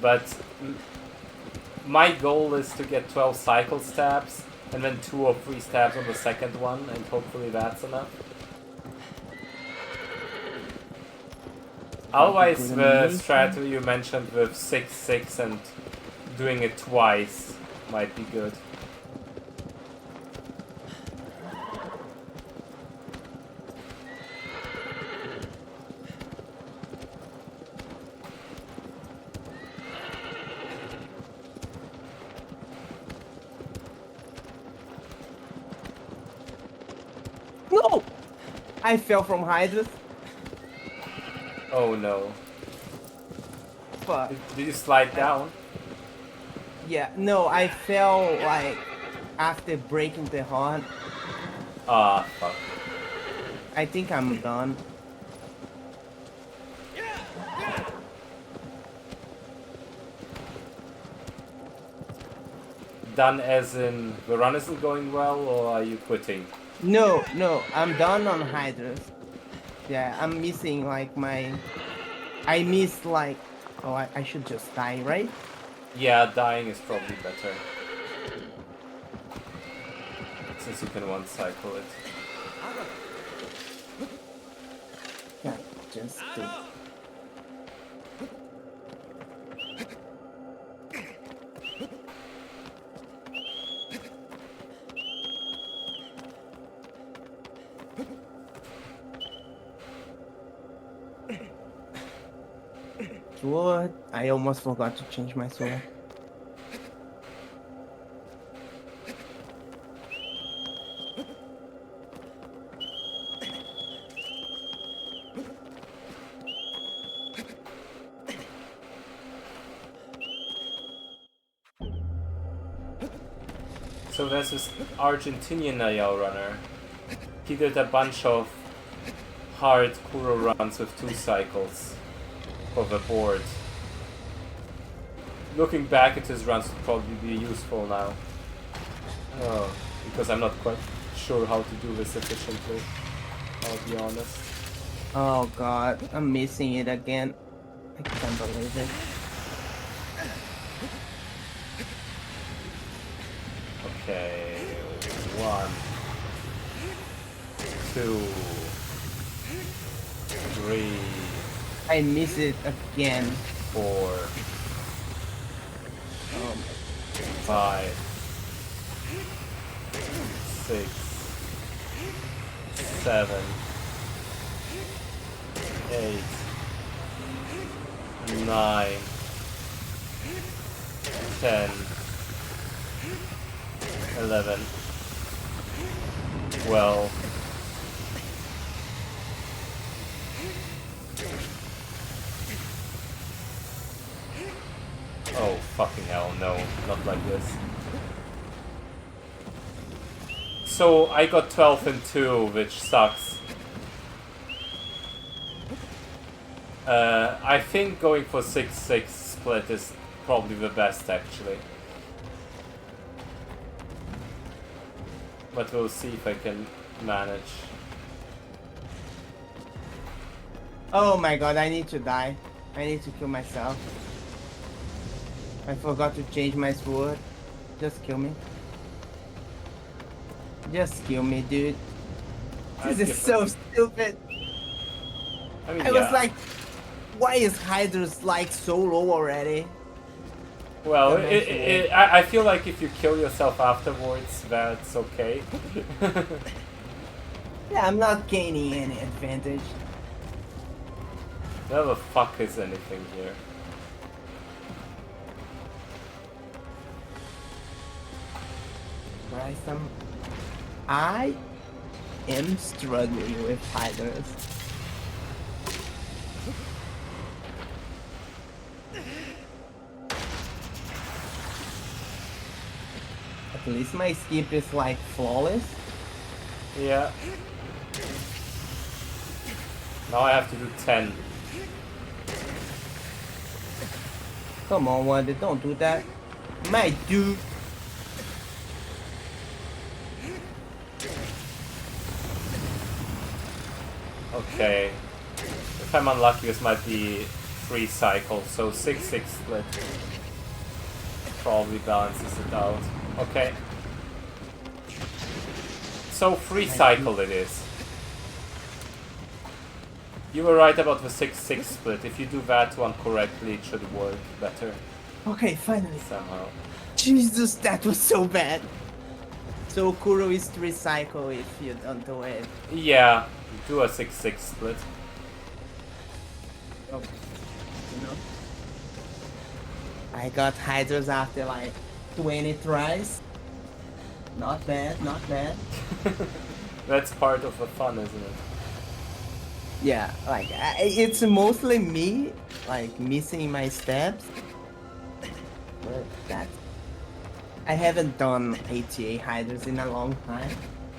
But my goal is to get 12 cycle stabs and then 2 or 3 stabs on the second one, and hopefully that's enough. Otherwise, the strategy you mentioned with 6-6 and doing it twice might be good. No! I fell from Hydras. Oh no. Fuck. Did you slide down? Yeah, no, I fell like after breaking the horn. Ah, fuck. I think I'm done. Done as in the run isn't going well, or are you quitting? No, I'm done on Hydras. Yeah, I'm missing like my... I missed like... Oh, I should just die, right? Yeah, dying is probably better. Since you can one cycle it. Yeah, just do. Sword. I almost forgot to change my sword. So there's this Argentinian Nayao runner. He did a bunch of hard Kuro runs with 2 cycles of the board. Looking back at his runs would probably be useful now. Oh, because I'm not quite sure how to do this efficiently, I'll be honest. Oh god, I'm missing it again. I can't believe it. Okay, 1, 2, 3, I miss it again. 4, 5, 6, 7, 8, 9, 10, 11, 12, oh fucking hell, no, not like this. So I got 12 and 2, which sucks. I think going for 6-6 split is probably the best, actually. But we'll see if I can manage. Oh my god, I need to die. I need to kill myself. I forgot to change my sword. Just kill me. Just kill me, dude. This is so stupid. I mean, I was like, why is Hydra's like so low already? well, I feel like if you kill yourself afterwards, that's okay. Yeah, I'm not gaining any advantage. Where the fuck is anything here? Right, I am struggling with Hydras. At least my skip is like flawless. Yeah. Now I have to do 10. Come on, Wanda, don't do that. My dude. Okay. If I'm unlucky, this might be 3 cycles, so 6-6 split probably balances it out. Okay. So 3 cycle it is. You were right about the 6-6 split. If you do that one correctly, it should work better Okay, finally. somehow. Jesus, that was so bad. So Kuro is 3 cycle if you don't do it. Yeah, do a 6-6 split. Oh, you know. I got Hydras after like 20 tries. Not bad, not bad. That's part of the fun, isn't it? Yeah, like it's mostly me, like missing my steps. But that I haven't done RTA Hydras in a long time.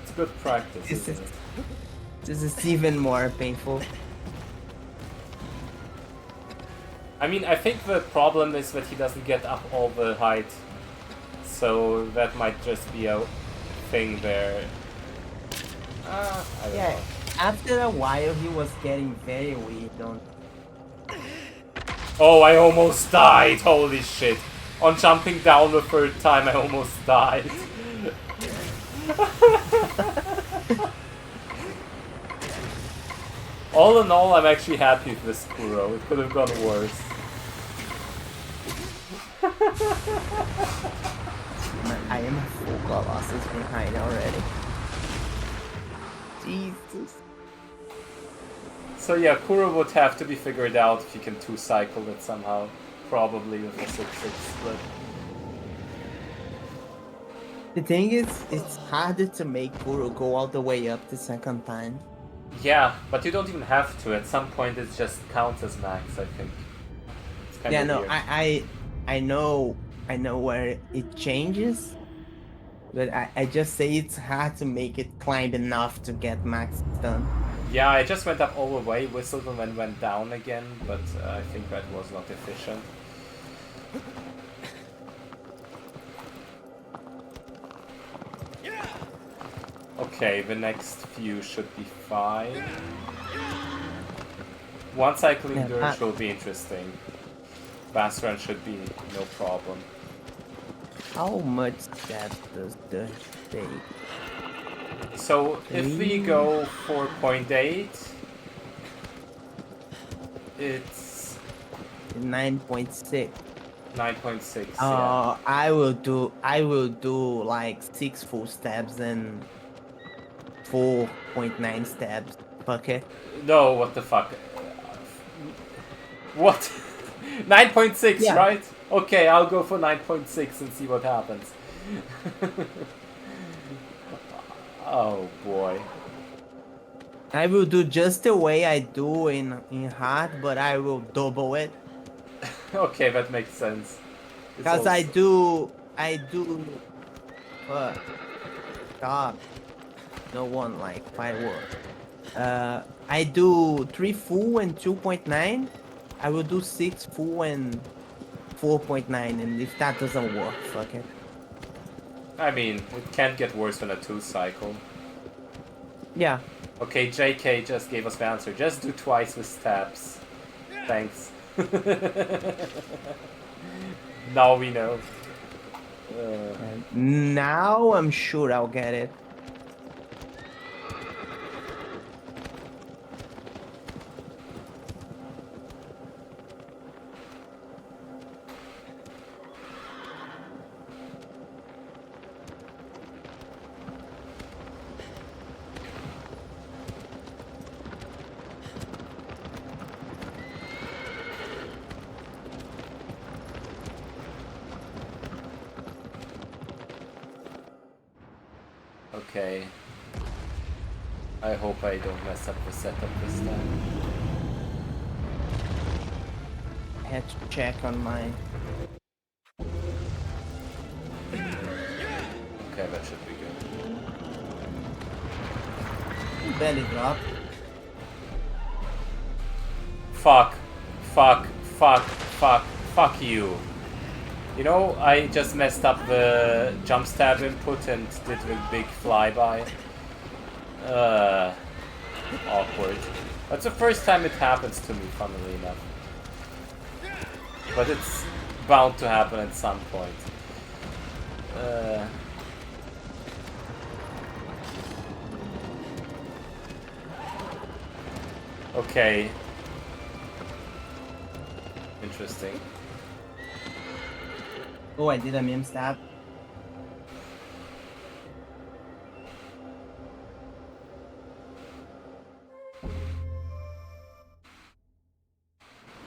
It's good practice, This isn't is it? this is even more painful. I mean, I think the problem is that he doesn't get up all the height. So that might just be a thing there. I don't Yeah, know. after a while he was getting very weak. Don't. Oh, I almost died! Holy shit. On jumping down the third time, I almost died. All in all, I'm actually happy with this Kuro. It could have gone worse. I am a full Colossus behind already. Jesus. So yeah, Kuro would have to be figured out if you can 2-cycle it somehow. Probably with a 6-6 split. The thing is, it's harder to make Kuro go all the way up the second time. Yeah, but you don't even have to. At some point it just counts as max, I think. It's kind Yeah, of no, weird. I know where it changes, but I just say it's hard to make it climb enough to get max done. Yeah, I just went up all the way, whistled and then went down again, but I think that was not efficient. Okay, the next few should be fine. One cycling Yeah, dirge will be interesting. Fast run should be no problem. How much steps does the take? So if we go 4.8, it's 9.6. 9.6. Yeah. I will do like 6 full steps and 4.9 steps. Okay. No, what the fuck? What? 9.6, Yeah. right? Okay, I'll go for 9.6 and see what happens. Oh boy. I will do just the way I do in hard, but I will double it. Okay, that makes sense. It's Because also- I do stop. No one like firework. I do 3 full and 2.9. I will do 6 full and 4.9, and if that doesn't work, fuck it. I mean, it can't get worse than a 2 cycle. Yeah. Okay, JK just gave us the answer. Just do twice with stabs. Thanks. Now we know. And now I'm sure I'll get it. Okay. I hope I don't mess up the setup this time. I had to check on my. Okay, that should be good. Belly drop. Fuck. Fuck. Fuck. Fuck. Fuck you. You know, I just messed up the jump stab input and did the big flyby. Awkward. That's the first time it happens to me, funnily enough. But it's bound to happen at some point. Okay. Interesting. Oh, I did a meme stab.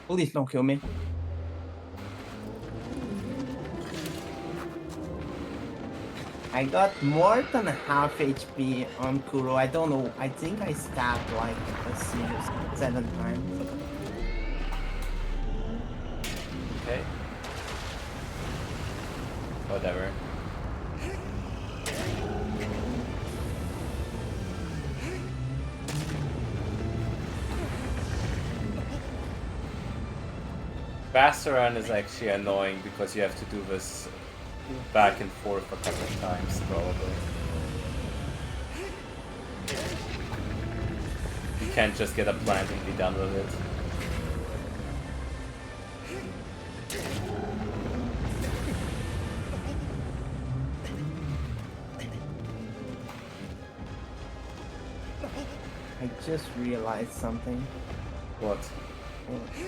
Please don't kill me. I got more than half HP on Kuro. I don't know. I think I stabbed like a serious 7 times. Okay. Whatever. Bastaran is actually annoying because you have to do this back and forth a couple of times, probably. You can't just get a plant and be done with it. I just realized something. What?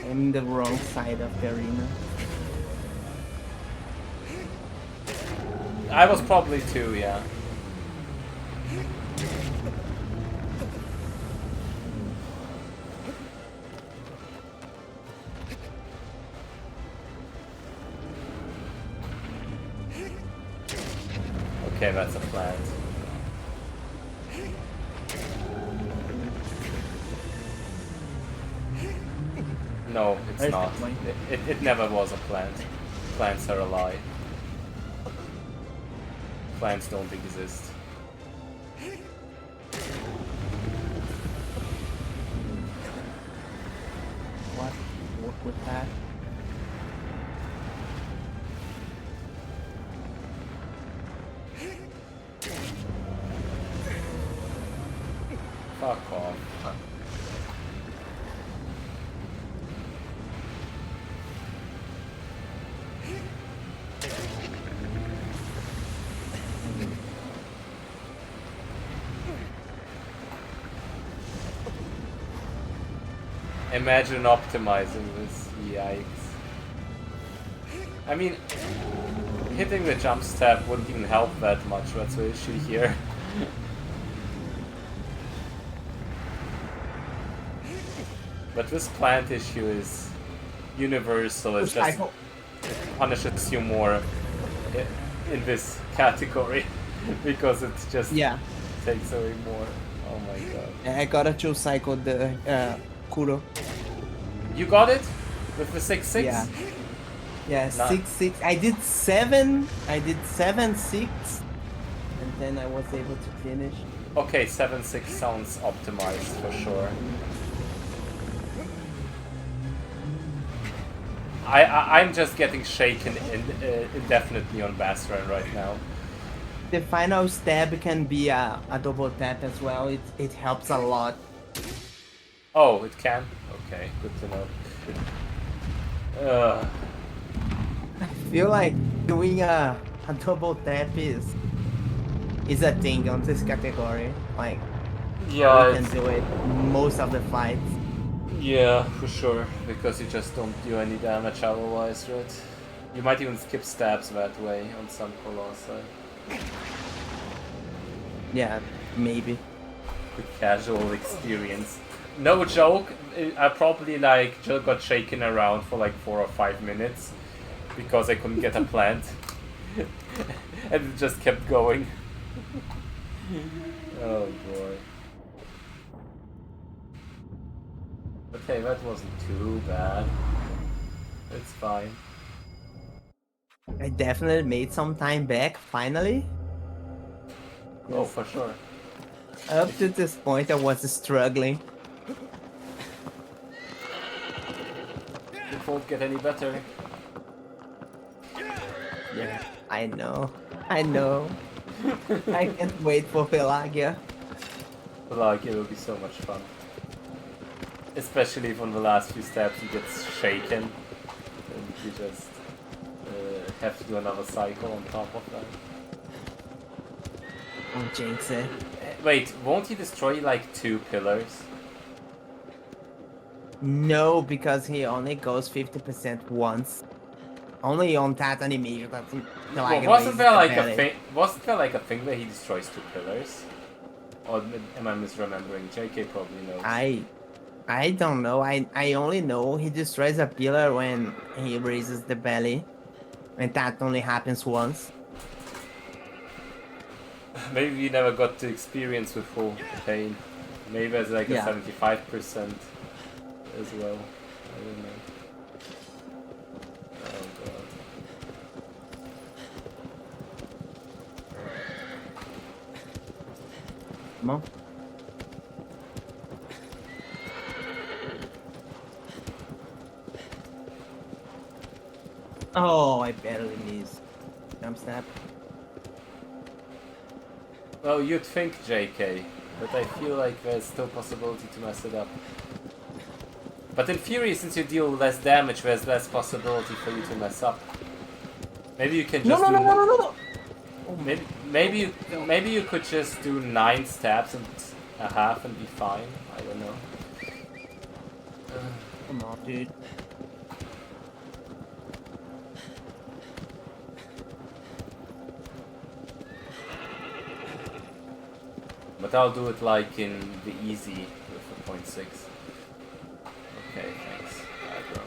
I'm in the wrong side of the arena. I was probably too, yeah. Okay, that's a plant. No, it's Where's not. the point? It never was a plant. Plants are a lie. Plants don't exist. What? Work with that? Fuck off. Imagine optimizing this, yikes. I mean, hitting the jump stab wouldn't even help that much, that's the issue here. But this plant issue is universal, it just punishes you more in this category, because it just takes away more. Oh my god. I gotta choose cycle the Kuro. You got it? With the 6-6? Yeah. Yeah, Not- 6-6. I did 7. I did 7-6. And then I was able to finish. Okay, 7-6 sounds optimized for sure. I'm just getting shaken indefinitely on bass run right now. The final stab can be a double tap as well. It helps a lot. Oh, it can? Okay, good to know. I feel like doing a double tap is a thing on this category. Like Yeah, we can it's, do it most of the fights. yeah, for sure, because you just don't do any damage otherwise, right? You might even skip stabs that way on some Colossi. Yeah, maybe. The casual experience. No joke, I probably like just got shaken around for like 4 or 5 minutes because I couldn't get a plant. And it just kept going. Oh boy. Okay, that wasn't too bad. It's fine. I definitely made some time back finally. Oh, Yes. for sure. Up to this point, I was struggling. It won't get any better. Yeah, I know. I know. I can't wait for Pelagia. But like, it will be so much fun. Especially if on the last few steps he gets shaken. And you just have to do another cycle on top of that. Oh, jinx it. Wait, won't he destroy like 2 pillars? No, because he only goes 50% once. Only on that animation that Well, Pelagia wasn't raises there the like a belly. thing? Wasn't there like a thing where he destroys 2 pillars? Or am I misremembering? JK probably knows. I don't know. I only know he destroys a pillar when he raises the belly. And that only happens once. Maybe we never got to experience the full pain. Maybe there's like a Yeah. 75% as well. I don't know. Oh god. Come on. Oh, I barely missed. Jump snap. Well, you'd think JK, but I feel like there's still possibility to mess it up. But in theory, since you deal less damage, there's less possibility for you to mess up. Maybe you can just No. Oh, maybe you could just do 9 stabs and a half and be fine. I don't know. come on, dude. But I'll do it like in the easy with the 0.6. Okay, thanks. Aggro.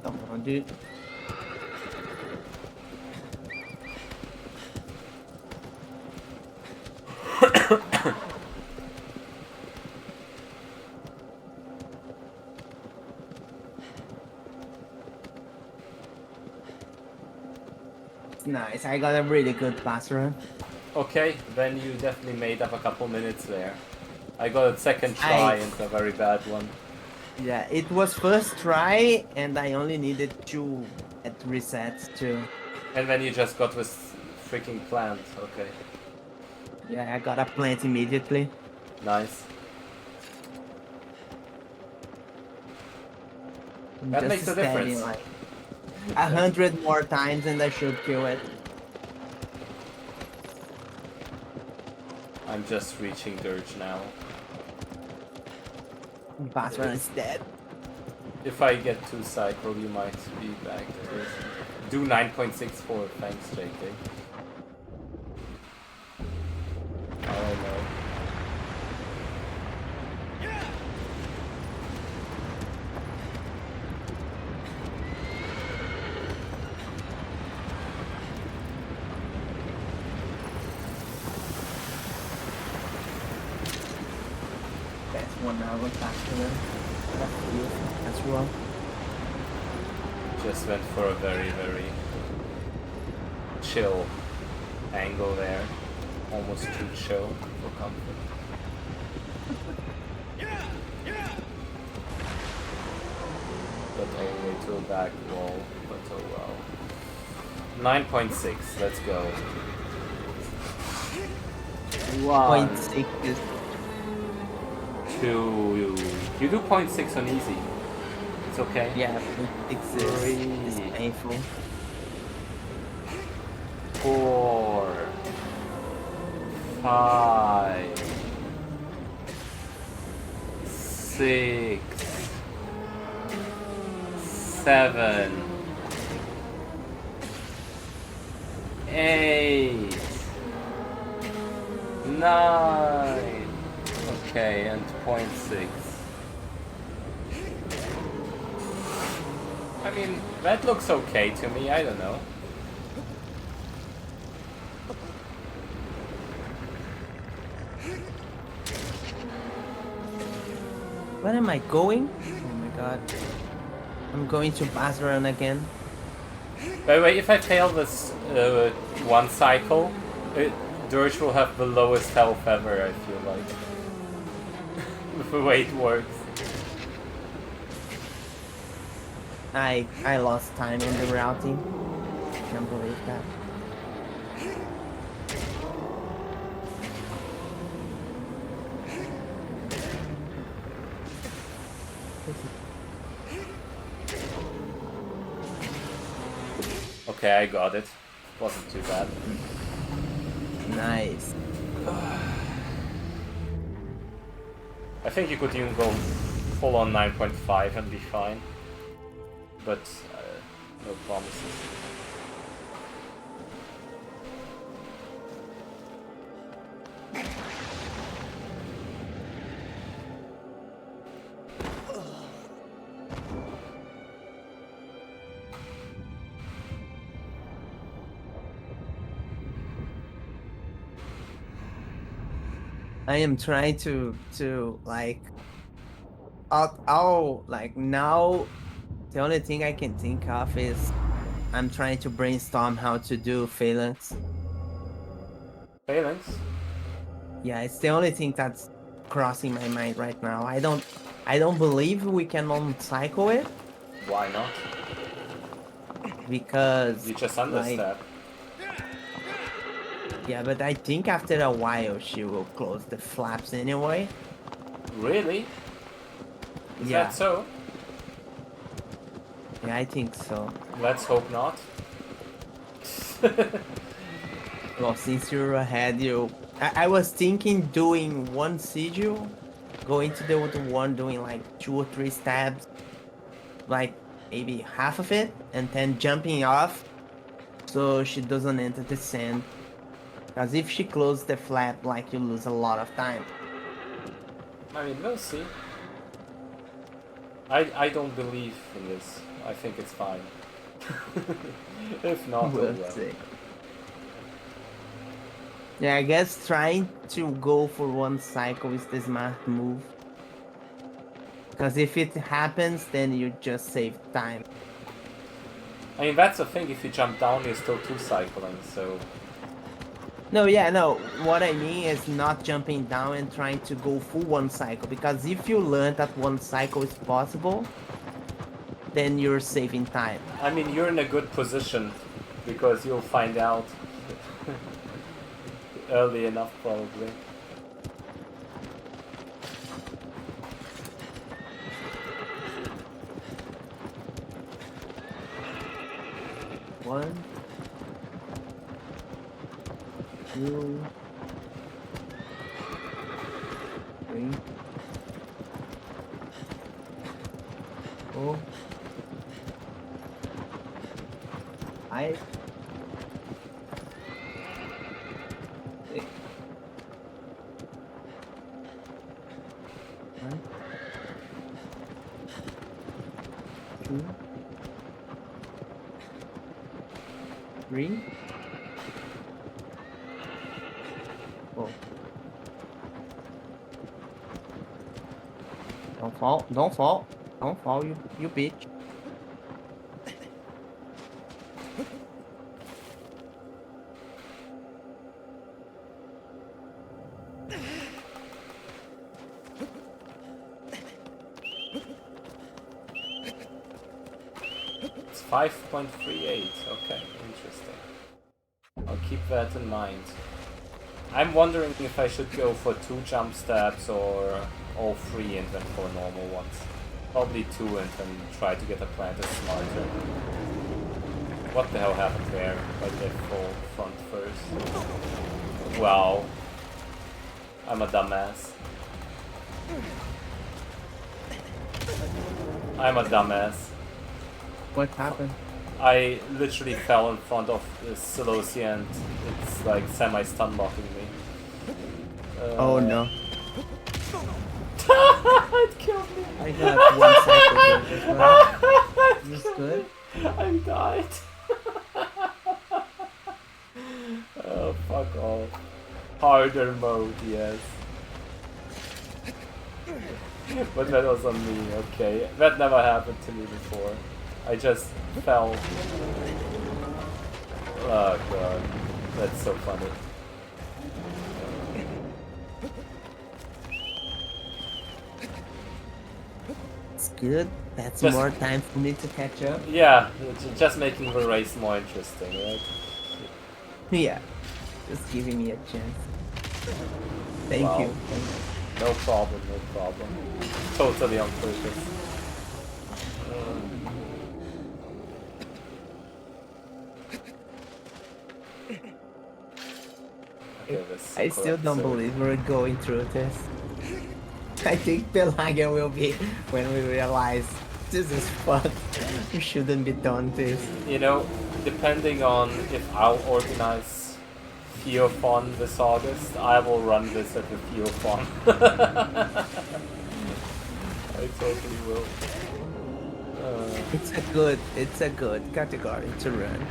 Come on, dude. Nice. I got a really good pass run. Okay, then you definitely made up a couple minutes there. I got a second try and a very bad one. Yeah, it was first try, and I only needed 2 at resets too. And then you just got this freaking plant. Okay, Yeah, I got a plant immediately. nice. I'm That just makes a stabbing difference. like 100 more times, and I should kill it. I'm just reaching Dirge now. Pass run is dead. If I get 2 cycle, you might be back to it. Do 9.64, thanks JK. Oh no. 1 hour faster than as well. Just went for a very, very chill angle there. Almost too chill for comfort. But all the way to a back wall. But oh well. 9.6, let's go. 0.6 is 2. You do 0.6 on easy. It's okay. yeah, 0.6 is painful. 4, 5, 6, 7, 8, 9. Okay, and 0.6. I mean, that looks okay to me, I don't know. Where am I going? Oh my god. I'm going to Basran again. By the way, if I fail this one cycle, Dirge will have the lowest health ever, I feel like. With the way it works. I lost time in the routing. Can't believe that. Okay, I got it. Wasn't too bad. Nice. I think you could even go full on 9.5 and be fine. But no promises. I am trying to like I'll like now the only thing I can think of is I'm trying to brainstorm how to do phalanx. Phalanx? Yeah, it's the only thing that's crossing my mind right now. I don't believe we can on-cycle it Why not? because You just like understep. yeah, but I think after a while she will close the flaps anyway. Really? Is Yeah. that so? Yeah, I think so. Let's hope not. Well, since you're ahead, I was thinking doing one sigil, going to the other one, doing like 2 or 3 stabs, like maybe half of it, and then jumping off so she doesn't enter the sand. Because if she closes the flap, like you lose a lot of time. I mean, we'll see. I don't believe in this. I think it's fine. If not, oh We'll well. see. Yeah, I guess trying to go for one cycle is the smart move. Because if it happens, then you just save time. I mean, that's the thing. If you jump down, you're still 2 cycling, so... No, yeah, no. What I mean is not jumping down and trying to go full one cycle. Because if you learn that one cycle is possible, then you're saving time. I mean, you're in a good position, because you'll find out early enough, probably. One, 2, 3, 4, 5, 6. 1, 2, 3, 4. Don't fall. Don't fall. Don't fall, you bitch. It's 5.38. Okay, interesting. I'll keep that in mind. I'm wondering if I should go for 2 jump stabs or all 3 and then 4 normal ones. Probably 2 and then try to get a plant that's smarter. What the hell happened there? Why did I fall front first? Wow. I'm a dumbass. I'm a dumbass. What happened? I literally fell in front of the Colossus and it's like semi-stun locking me. Oh no. It killed me. I got 1 second. Is this good? I died. Oh, fuck off. Harder mode, yes. But that was on me, okay. That never happened to me before. I just fell. Oh god. That's so funny. It's good. That's Just- more time for me to catch up. Yeah, just making the race more interesting, right? Yeah. Just giving me a chance. Thank Wow. you. Thank you. No problem, no problem. Totally on purpose. Okay, this I still don't believe we're going through this. I think Pelagia will be when we realize this is fucked. We shouldn't be done this. You know, depending on if I'll organize Theophon this August, I will run this at the Theophon. I totally will. It's a good category to run.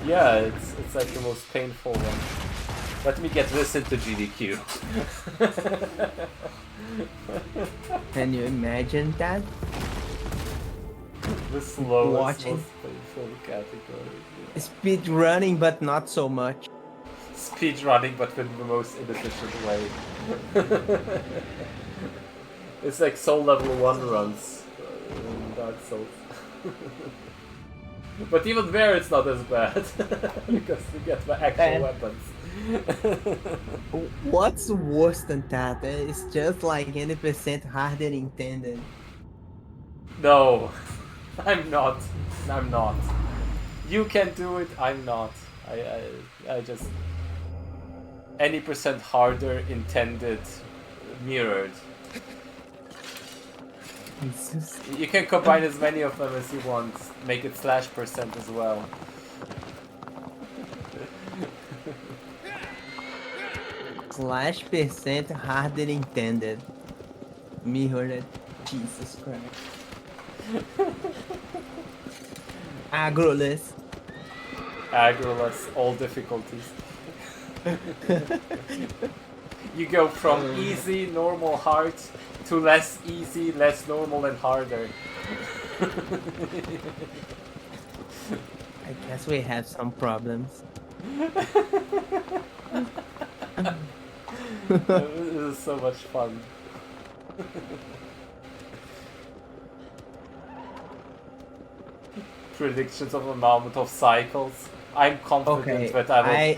Yeah, it's like the most painful one. Let me get this into GDQ. Can you imagine that? The slowest, Watching. most painful category. Speed running, but not so much. Speed running, but in the most inefficient way. It's like Soul Level 1 runs in Dark Souls. But even there it's not as bad, because you get the actual weapons. What's worse than that? It's just like 80% harder intended. No, I'm not. I'm not. You can do it, I'm not. I just... Any percent harder intended mirrored. Jesus. You can combine as many of them as you want. Make it /% as well. /% harder intended. Mirrored. Jesus Christ. Agroless. Agroless, all difficulties. You go from easy, normal, hard to less easy, less normal, and harder. I guess we have some problems. This is so much fun. Predictions of amount of cycles. I'm confident that I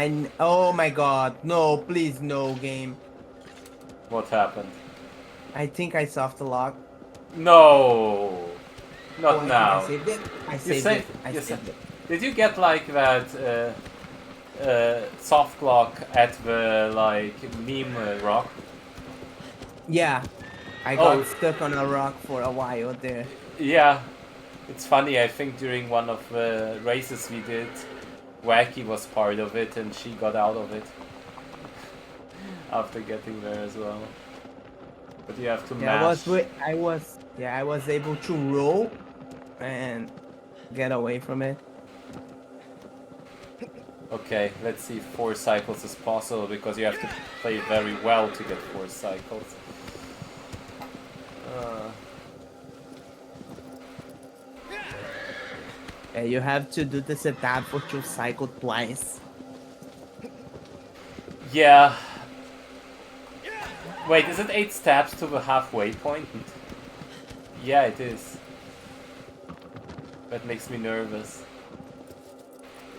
will... oh my god, no, please no game. What happened? I think I soft lock. No! Not I now. think I saved it. I saved it. Did you get like that soft lock at the like meme rock? Yeah, I got stuck on a rock for a while there. Yeah, it's funny. I think during one of the races we did, Wacky was part of it, and she got out of it after getting there as well. But you have to mash. I was able to roll and get away from it. Okay, let's see if 4 cycles is possible, because you have to play very well to get 4 cycles. You have to do the setup for 2 cycles twice. Yeah. Wait, is it 8 steps to the halfway point? Yeah, it is. That makes me nervous.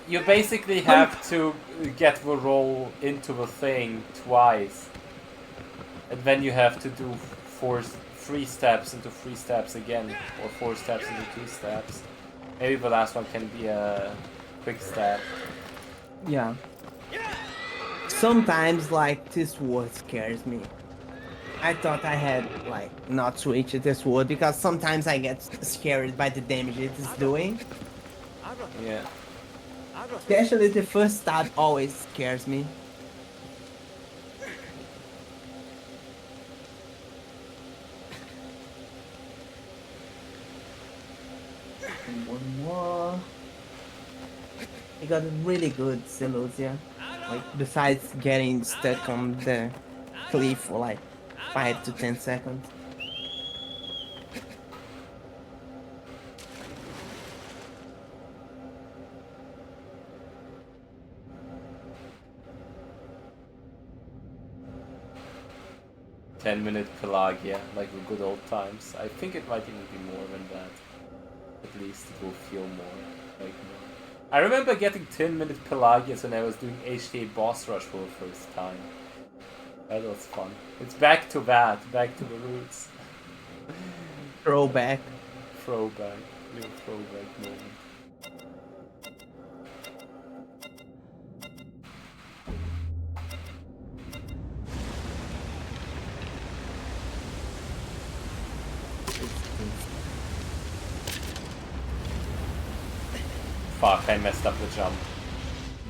You basically have to get the roll into the thing twice. And then you have to do 3 steps into 3 steps again. Or 4 steps into 2 steps. Maybe the last one can be a quick step. Yeah. Sometimes, like, this word scares me. I thought I had, like, not switched this word because sometimes I get scared by the damage it is doing. Yeah. Especially the first stab always scares me. And one more. I got a really good Celosia. Like, besides getting stuck on the cliff for like 5 to 10 seconds. Ten-minute Pelagia, like the good old times. I think it might even be more than that. At least it will feel more like more. I remember getting 10-minute Pelagias when I was doing HTA boss rush for the first time. That was fun. It's back to that, back to the roots. Throwback. Throwback, real throwback moment. Fuck, I messed up the jump.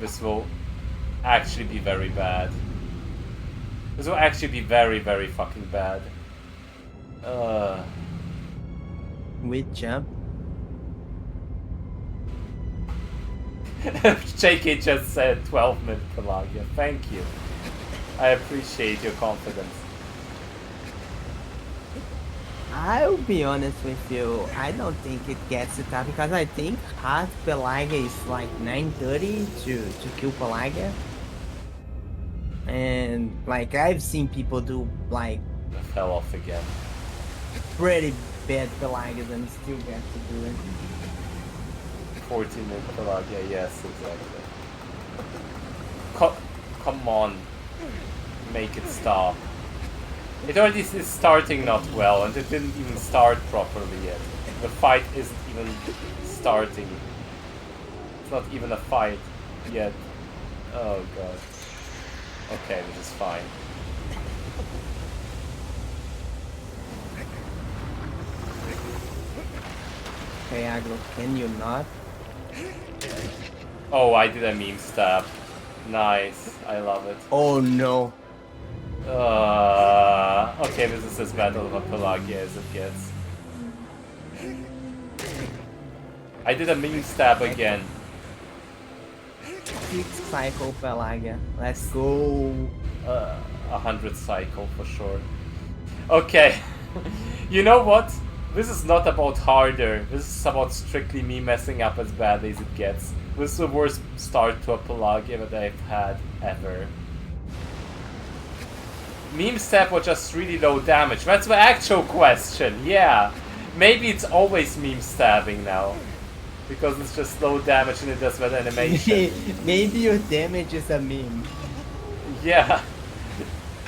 This will actually be very bad. This will actually be very, very fucking bad. With jump. JK just said 12-minute Pelagia. Thank you. I appreciate your confidence. I'll be honest with you, I don't think it gets it up because I think hard Pelagia is like 930 to kill Pelagia. And like I've seen people do like I fell off again. pretty bad Pelagias and still get to do it. 14-minute Pelagia, yes, exactly. Come on. Make it stop. It already is starting not well, and it didn't even start properly yet. The fight isn't even starting. It's not even a fight yet. Oh god. Okay, this is fine. Okay, Aglo, can you not? Oh, I did a meme stab. Nice. I love it. Oh no. Okay, this is as bad of a Pelagia as it gets. I did a meme stab again. 6 cycle Pelagia. Let's go. 100 cycle for sure. Okay. You know what? This is not about harder. This is about strictly me messing up as badly as it gets. This is the worst start to a Pelagia that I've had ever. Meme stab was just really low damage. That's the actual question. Yeah. Maybe it's always meme stabbing now. Because it's just low damage and it does that animation. Maybe your damage is a meme. Yeah.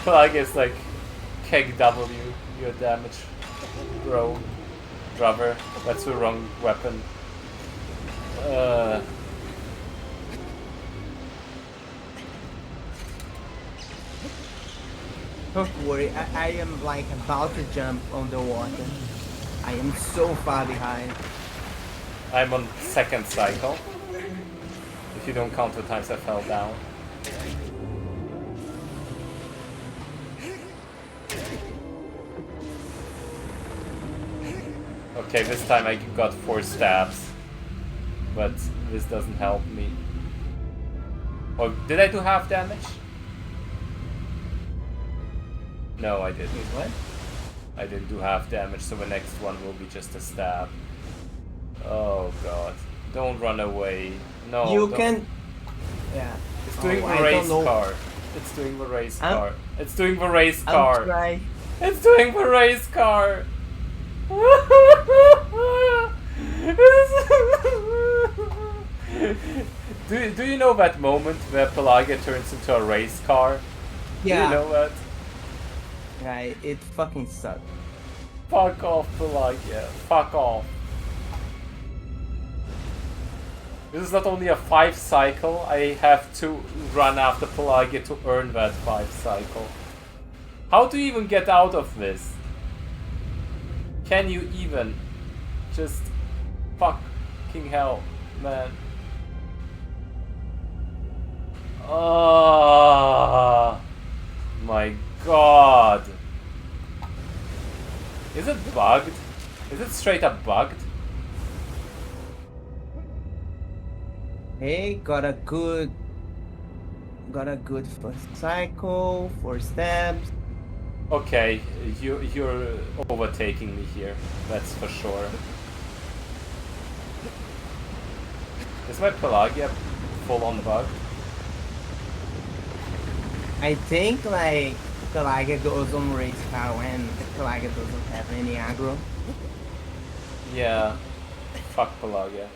Pelagia is like keg W your damage. Bro. Brother. That's the wrong weapon. Don't worry, I am like about to jump on the water. I am so far behind. I'm on second cycle. If you don't count the times I fell down. Okay, this time I got 4 stabs. But this doesn't help me. Oh, did I do half damage? No, I didn't. Wait, what? I didn't do half damage, so the next one will be just a stab. Oh god. Don't run away. No, You don't. can. Yeah. It's doing Oh, the I race don't know. car. It's doing the race I'm- car. It's doing the race I'll car. try. It's doing the race car. do you know that moment where Pelagia turns into a race car? Yeah. Do you know that? Right. It fucking sucks. Fuck off, Pelagia. Fuck off. This is not only a 5 cycle, I have to run after Pelagia to earn that 5 cycle. How do you even get out of this? Can you even? Just fucking hell, man. Oh my god. Is it bugged? Is it straight up bugged? Hey, got a good first cycle, 4 stabs. Okay, you're overtaking me here, that's for sure. Is my Pelagia full on bugged? I think like Pelagia goes on race car when Pelagia doesn't have any aggro. Yeah. Fuck Pelagia.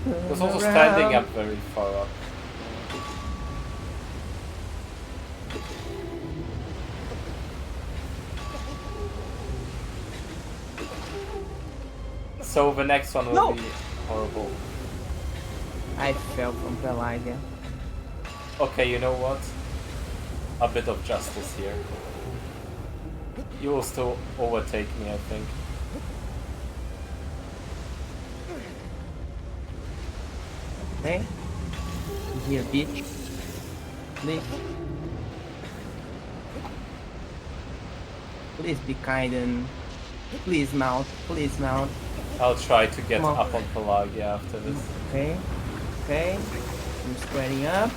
It was also standing up very far up. So the next one will be horrible. I fell from Pelagia. Okay, you know what? A bit of justice here. You will still overtake me, I think. Okay. Here, bitch. Please. Please be kind and please mount. Please mount. I'll try to get Come on. up on Pelagia after this. Okay. Okay. I'm spreading up.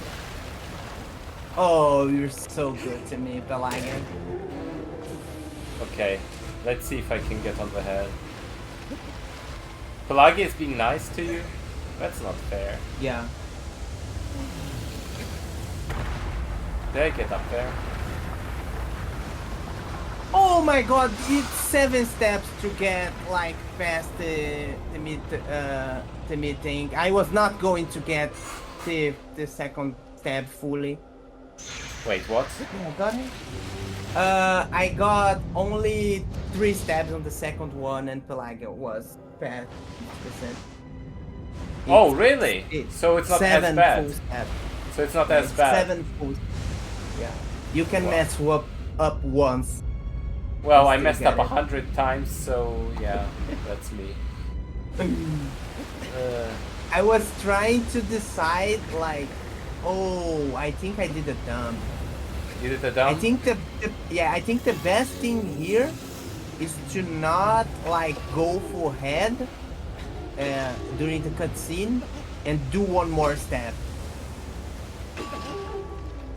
Oh, you're so good to me, Pelagia. Okay, let's see if I can get on the head. Pelagia is being nice to you? That's not fair. Yeah. Did I get up there? Oh my god, it's 7 steps to get like past the mid thing. I was not going to get the second stab fully. Wait, what? Yeah, I got it. I got only 3 stabs on the second one, and Pelagia was past 50%. Oh, really? So it's not as 7 bad. full stabs. So it's not as bad. 7 full. Yeah, you can Wow. mess up once. Well, I still messed get up it. 100 times, so yeah, that's me. I was trying to decide like, oh, I think I did a dump. You did the dump? I think I think the best thing here is to not like go for head during the cutscene and do one more step.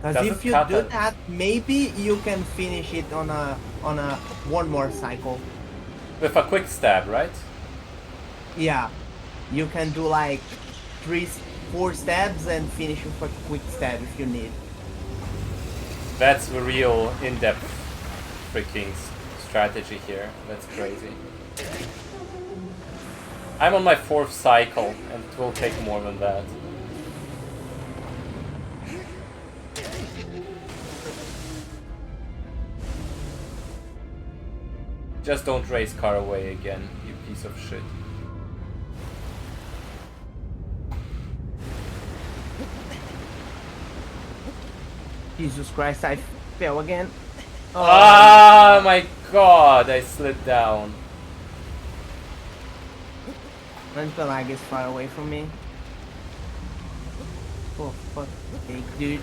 Because Does if it you cut do it? that, maybe you can finish it on a one more cycle. With a quick stab, right? Yeah, you can do like 4 stabs and finish with a quick stab if you need. That's the real in-depth freaking strategy here. That's crazy. I'm on my 4th cycle, and it will take more than that. Just don't race car away again, you piece of shit. Jesus Christ, I fell again. Oh, Ah, my god, I slid down. and Pelag is far away from me. Oh, fuck. Okay, dude.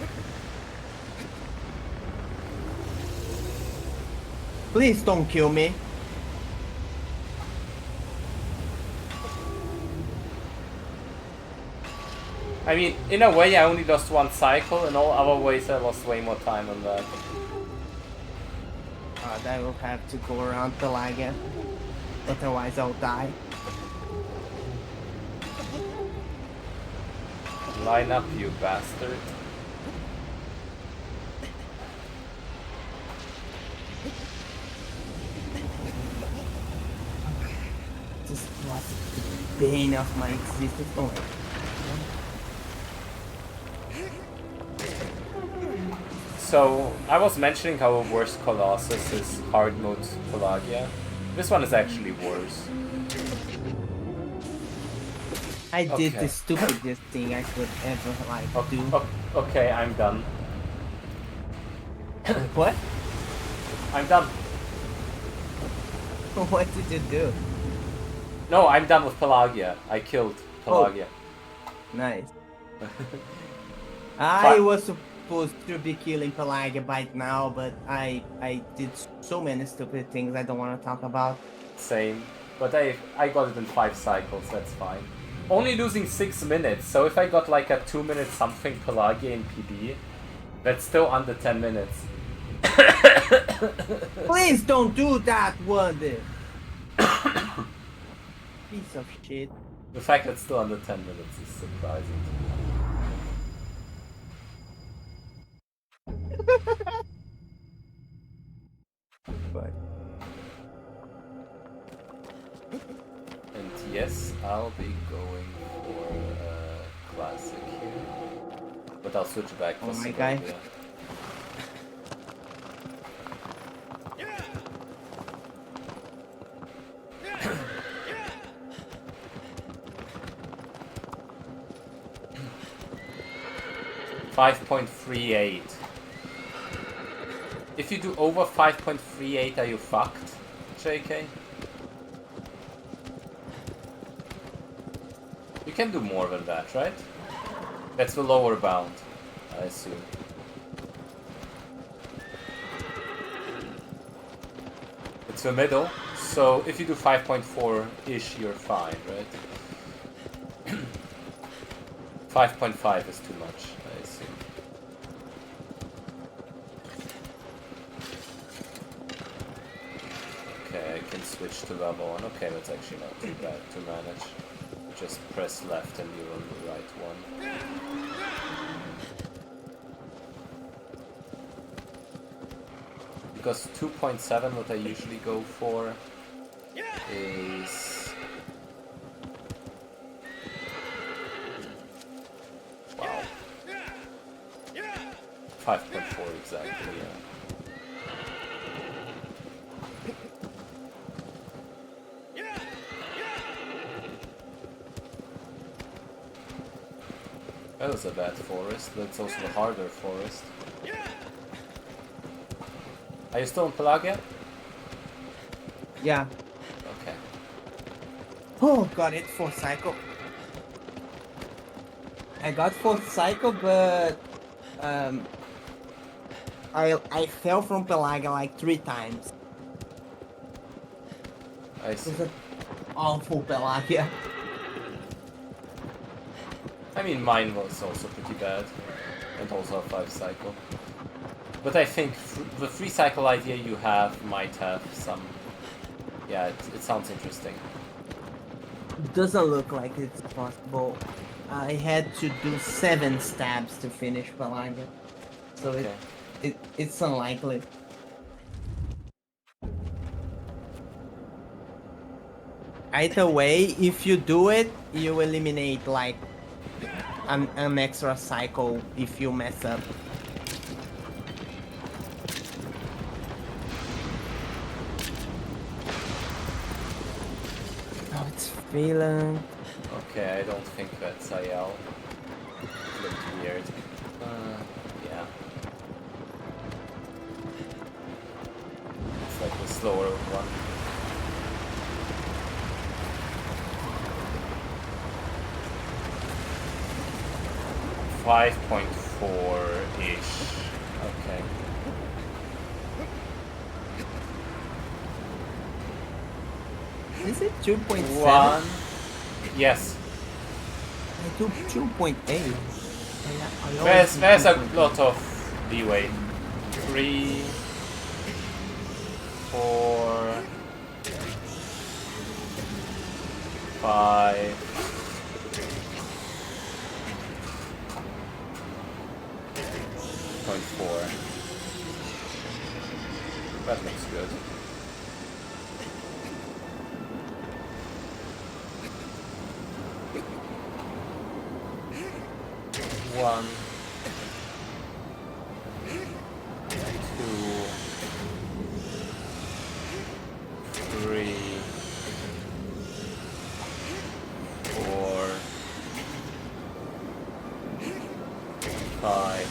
Please don't kill me. I mean, in a way I only lost one cycle, in all other ways I lost way more time on that. I will have to go around Pelagia. Otherwise I'll die. Line up, you bastard. This was the bane of my existence. Oh my God. So, I was mentioning how worse Colossus is hard mode Pelagia. This one is actually worse. I did Okay. the stupidest thing I could ever do. Okay, I'm done. What? I'm done. What did you do? No, I'm done with Pelagia. I killed Pelagia. Nice. I was supposed to be killing Pelagia by now, but I did so many stupid things I don't want to talk about. Same. But I got it in 5 cycles, that's fine. Only losing 6 minutes, so if I got like a 2-minute something Pelagia in PB, that's still under 10 minutes. Please don't do that, Wonder! Piece of shit. The fact that it's still under 10 minutes is surprising to me. But And yes, I'll be going for classic here. But I'll switch back for my guy. Segovia. .38. If you do over 5.38, are you fucked, JK? You can do more than that, right? That's the lower bound, I assume. It's the middle, so if you do 5.4-ish, you're fine, right? 5.5 is too much, I assume. Okay, I can switch to level 1. Okay, that's actually not too bad to manage. Just press left and you're on the right one. Because 2.7, what I usually go for is... Wow. 5.4 exactly, yeah. That was a bad forest, but it's also a harder forest. Are you still in Pelagia? yeah. Okay. Oh, got it, 4th cycle. I got 4th cycle, but I fell from Pelagia like 3 times. I see. It was an awful Pelagia. I mean, mine was also pretty bad, and also a 5 cycle. But I think the 3 cycle idea you have might have some... Yeah, it sounds interesting. Doesn't look like it's possible. I had to do 7 stabs to finish Pelagia, so Okay. it's unlikely. Either way, if you do it, you eliminate like an extra cycle if you mess up. Oh, it's failing. Okay, I don't think that's IL. It looked weird. Yeah. It's like the slower one. .4-ish. Okay. Is it 2.7? 1. Yes. I do 2.8. I always do There's a 2.8. lot of leeway. 3, 4, 5. 0.4. That looks good. One, 2, 3, 4, 5.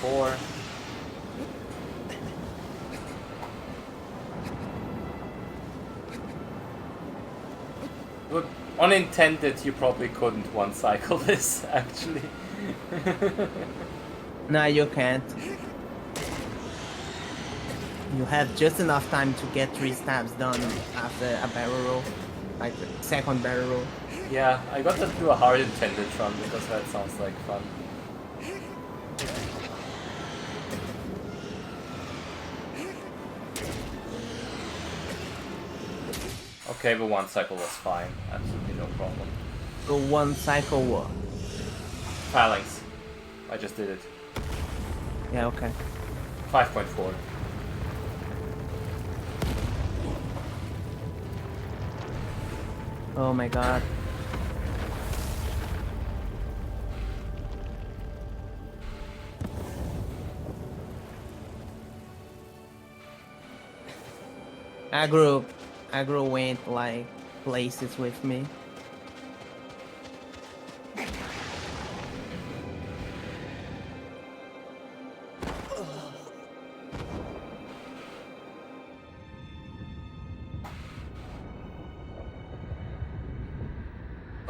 0.4. Look, unintended, you probably couldn't one cycle this, actually. No, you can't. You have just enough time to get 3 stabs done after a barrel roll. Like second barrel roll. Yeah, I got to do a hard intended run because that sounds like fun. Okay, but one cycle was fine. Absolutely no problem. So 1 cycle what? Phalanx. I just did it. Yeah, okay. 5.4. Oh my god. Aggro went like places with me.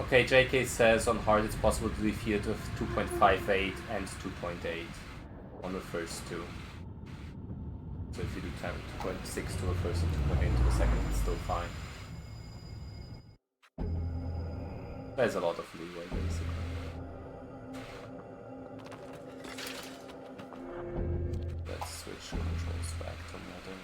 Okay, JK says on hard it's possible to defeat it with 2.58 and 2.8 on the first two. So if you do 2.6 to the first and 2.8 to the second, it's still fine. There's a lot of leeway, basically. Let's switch controls back to modern.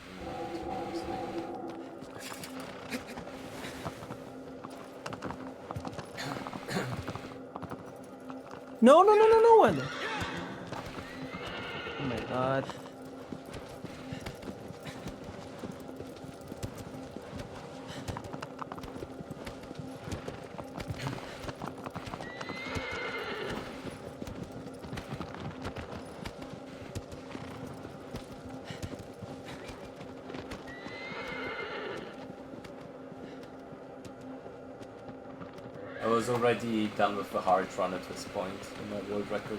No one. Oh my god. I was already done with the hard run at this point in my world record.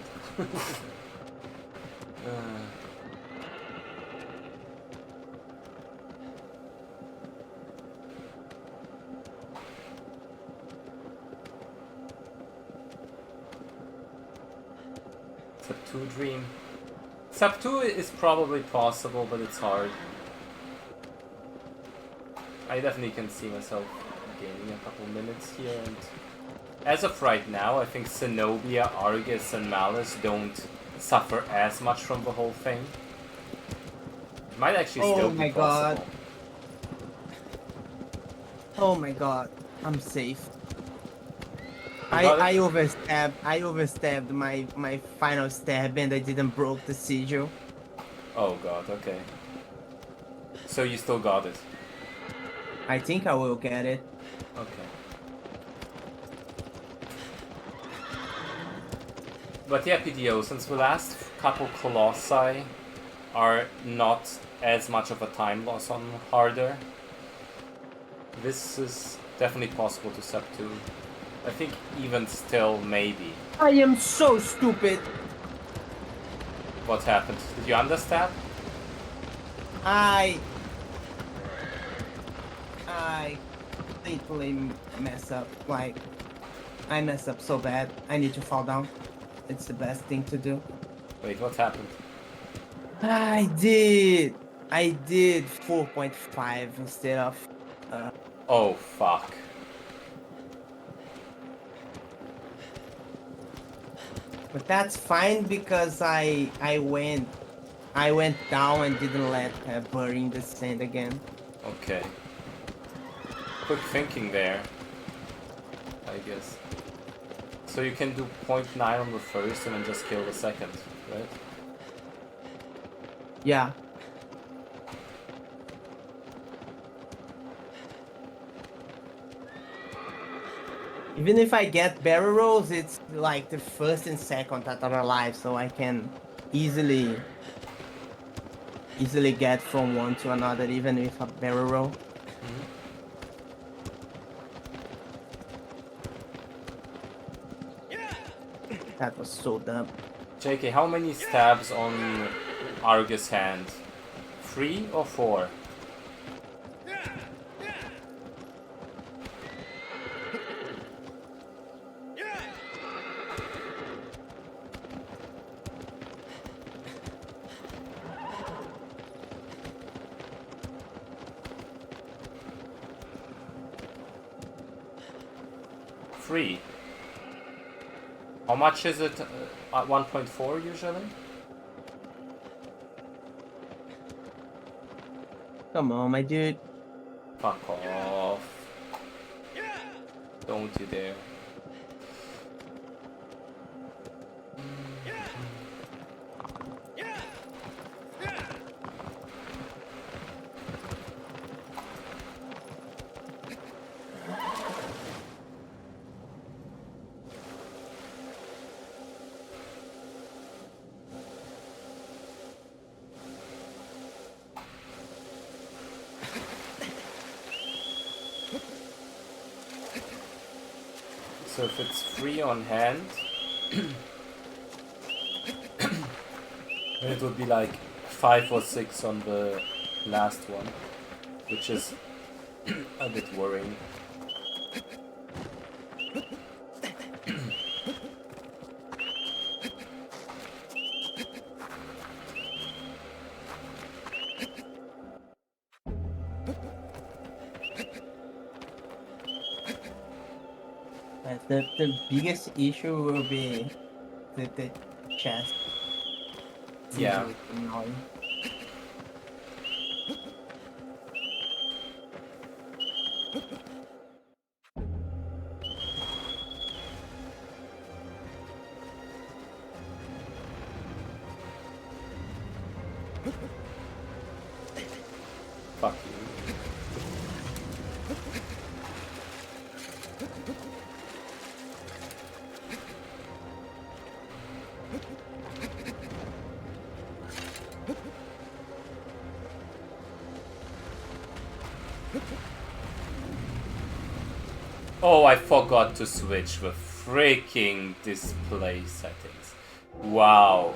Sub 2 dream. Sub 2 is probably possible, but it's hard. I definitely can see myself gaining a couple minutes here, and as of right now, I think Zenobia, Argus, and Malice don't suffer as much from the whole thing. It might actually still be possible. Oh my god. I'm safe. I overstabbed my final stab and I didn't broke the sigil. Oh god, okay. So you still got it? I think I will get it. Okay. But yeah, PDO, since the last couple Colossi are not as much of a time loss on harder, this is definitely possible to sub 2. I think even still, maybe. I am so stupid. What happened? Did you understand? I completely mess up. Like, I mess up so bad. I need to fall down. It's the best thing to do. Wait, what happened? I did 4.5 instead of. Oh, fuck. But that's fine because I went down and didn't let her bury in the sand again. Okay. Quick thinking there, I guess. So you can do 0.9 on the first and then just kill the second, right? Yeah. Even if I get barrel rolls, it's like the first and second that are alive, so I can easily get from one to another, even with a barrel roll. That was so dumb. JK, how many stabs on Argus' hand? 3 or 4? Three. How much is it at 1.4 usually? Come on, my dude. Fuck off. Don't you dare. So if it's 3 on hand, then it would be like 5 or 6 on the last one, which is a bit worrying. The biggest issue will be the chest. It's Yeah. usually annoying. Fuck you. Oh, I forgot to switch the freaking display settings. Wow.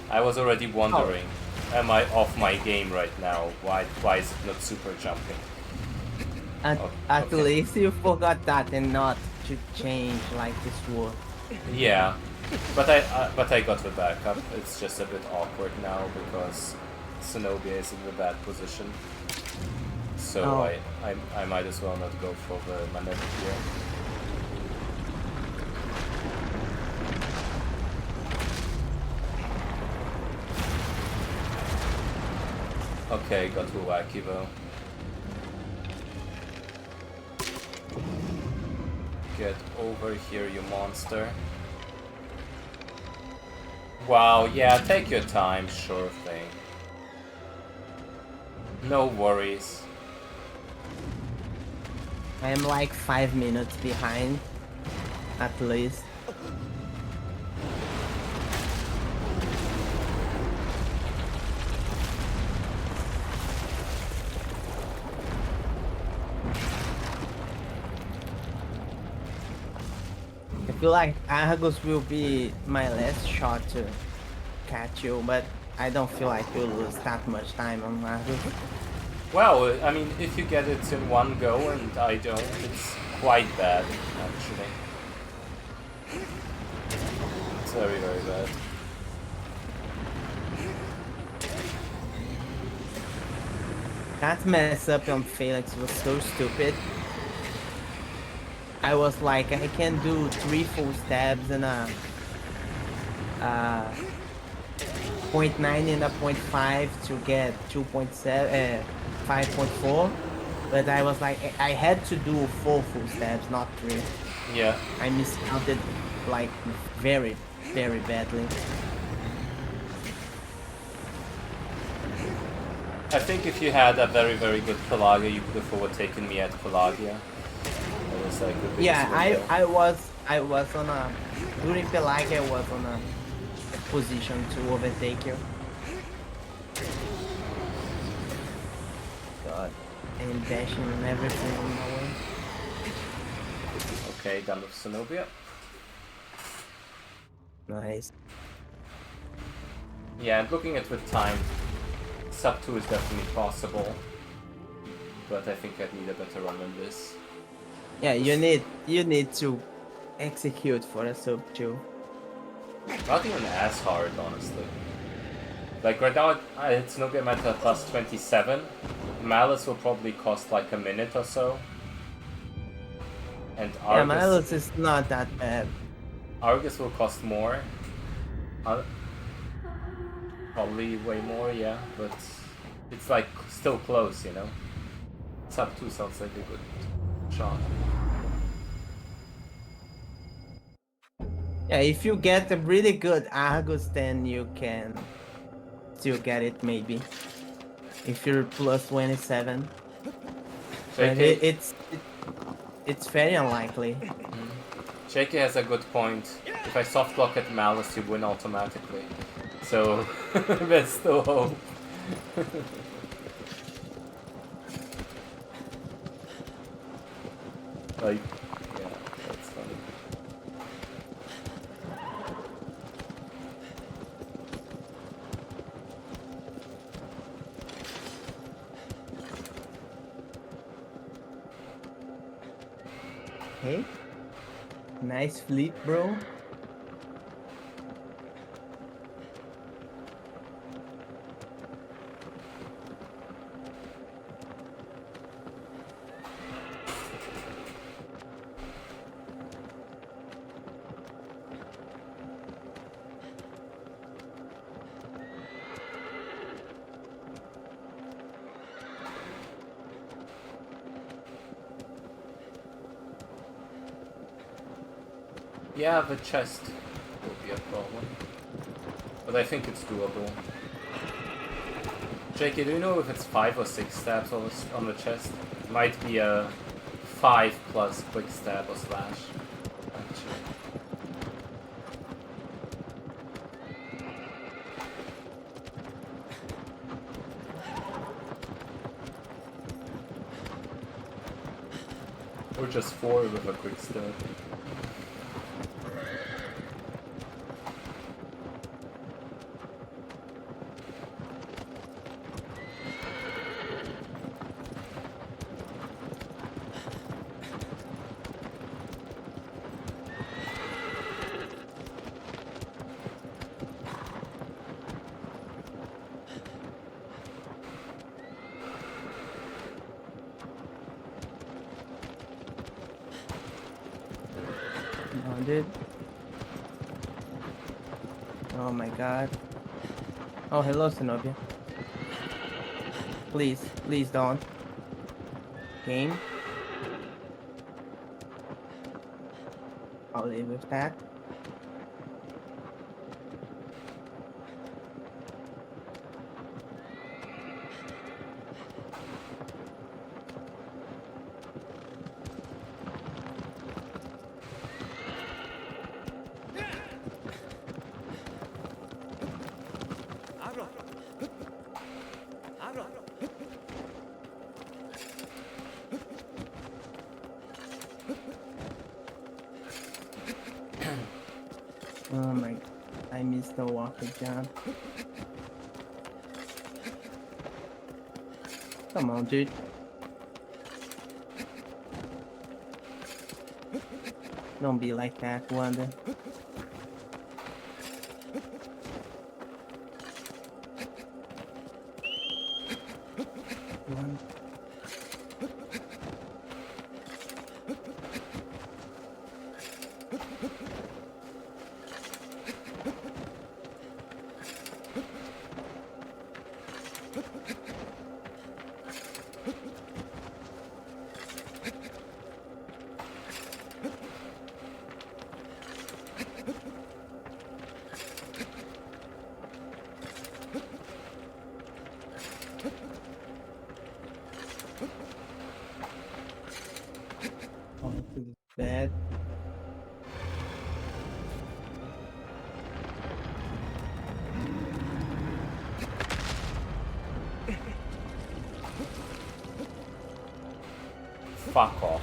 I was already wondering, am I off my game right now? Why is it not super jumping? At Okay. least you forgot that and not to change like this sword. Yeah, but I got the backup. It's just a bit awkward now because Zenobia is in the bad position. So Oh. I might as well not go for the maneuver here. Okay, got too wacky though. Get over here, you monster. Wow, yeah, take your time, sure thing. No worries. I am like 5 minutes behind, at least. I feel like Argus will be my last shot to catch you, but I don't feel like you'll lose that much time on Argus. Well, I mean, if you get it in one go and I don't, it's quite bad, actually. It's very, very bad. That mess up on Felix was so stupid. I was like, I can do 3 full stabs and uh, point 0.9 and a point 0.5 to get 2.7, 5.4. But I was like, I had to do 4 full steps, not 3. Yeah. I miscounted like very, very badly. I think if you had a very, very good Pelagia, you could have overtaken me at Pelagia. That was like the biggest Yeah, window. I was on a during Pelagia, I was on a position to overtake you. God, and dashing and everything on my way. Okay, done with Zenobia. Nice. Yeah, and looking at with time, sub 2 is definitely possible. But I think I'd need a better run than this. Yeah, you need to execute for a sub 2. Not even as hard, honestly. Like right now, it's no good at plus 27. Malice will probably cost like a minute or so. And Yeah, Argus, Milos is not that bad. Argus will cost more. Probably way more, yeah, but it's like still close, you know? Sub 2 sounds like a good shot. Yeah, if you get a really good Argus, then you can still get it maybe. If you're plus 27. But JK, it's very unlikely. JK has a good point. If I soft block at Malice, you win automatically. So, there's still hope. Like, yeah, that's funny. Hey, nice fleet, bro. Yeah, the chest will be a problem. But I think it's doable. JK, do you know if it's 5 or 6 stabs on the chest? It might be a 5 plus quick stab or slash, actually. Or just 4 with a quick stab. No, dude. Oh my god. Oh, hello, Zenobia. Please, please don't. Game. I'll leave with that. Oh my, I missed the walker jump. Come on, dude. Don't be like that, Wanda. Wanda. to the bed. Fuck off.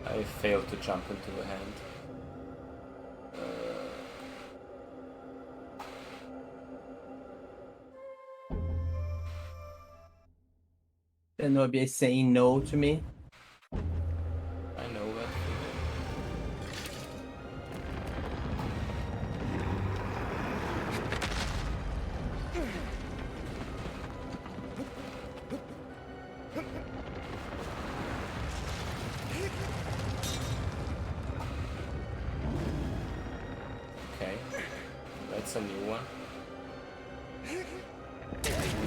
I failed to jump into the hand. Zenobia is saying no to me. I know that. Okay, that's a new one.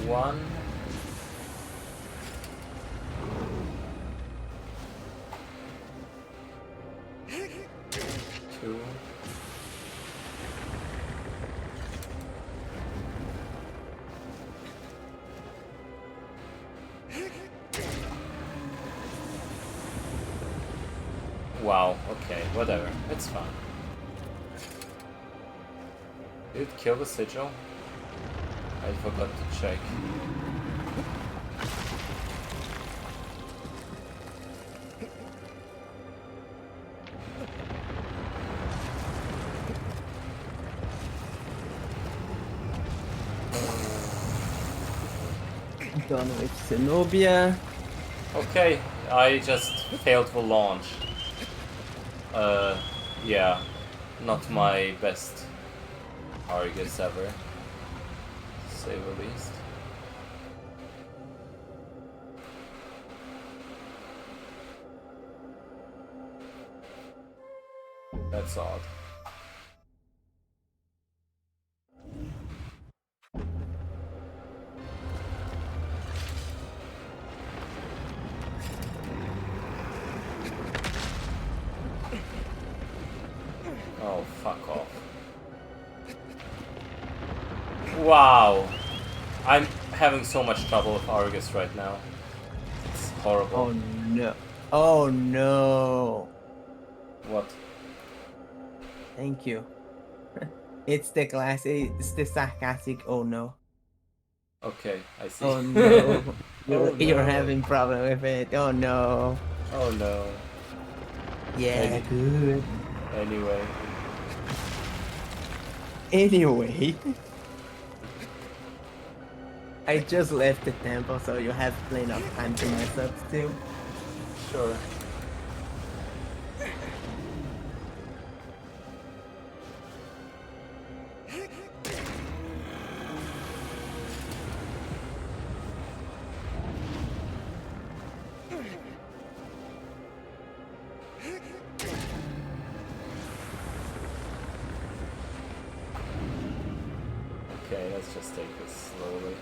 One. Two. Wow, okay, whatever. It's fine. Did it kill the sigil? I forgot to check. Done with Zenobia. Okay, I just failed the launch. Yeah, not my best Argus ever, to say the least. That's odd. Oh, fuck off. Wow! I'm having so much trouble with Argus right now. It's horrible. Oh no. Oh no. What? Thank you. It's the classic, it's the sarcastic oh no. Okay, I see. Oh no. Oh You're no. having problem with it. Oh no. Oh no. Yeah, good. Anyway. Anyway. I just left the temple, so you have plenty of time to mess up still. Sure. Okay, let's just take this slowly.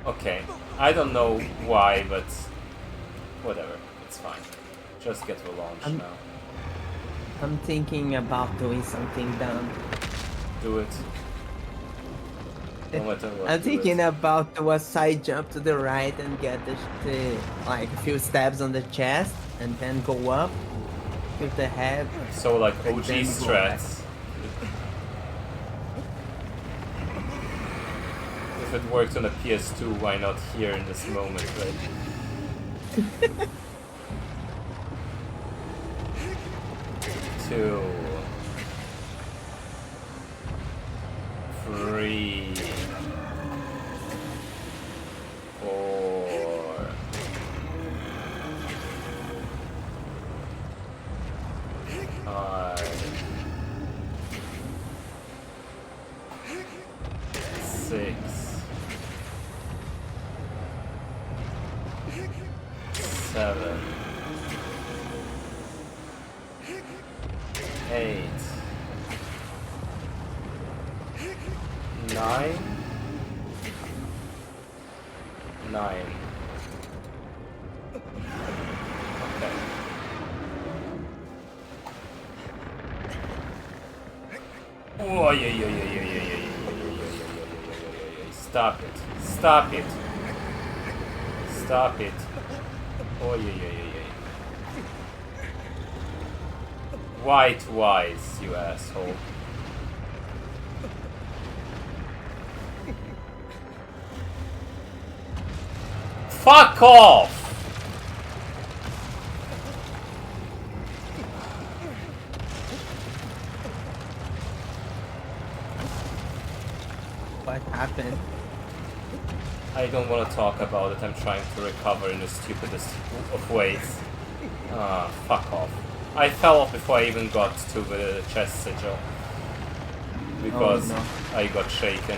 Okay, I don't know why, but whatever, it's fine. Just get the launch now. I'm thinking about doing something dumb. Do it. No matter what. I'm do thinking it. about do a side jump to the right and get the like a few stabs on the chest and then go up with the head. So like and OG then go strats. If it worked on a PS2, why not here in this moment, right? 2, 3, 4, 5, 6, 7, 8, 9, 9. Okay. Oh, yeah. Stop it. Stop it. Stop it. Oh, yeah. White wise, you asshole. Fuck off! What happened? I don't want to talk about it. I'm trying to recover in the stupidest of ways. Ah, fuck off. I fell off before I even got to the chest sigil. Because Oh, no. I got shaken.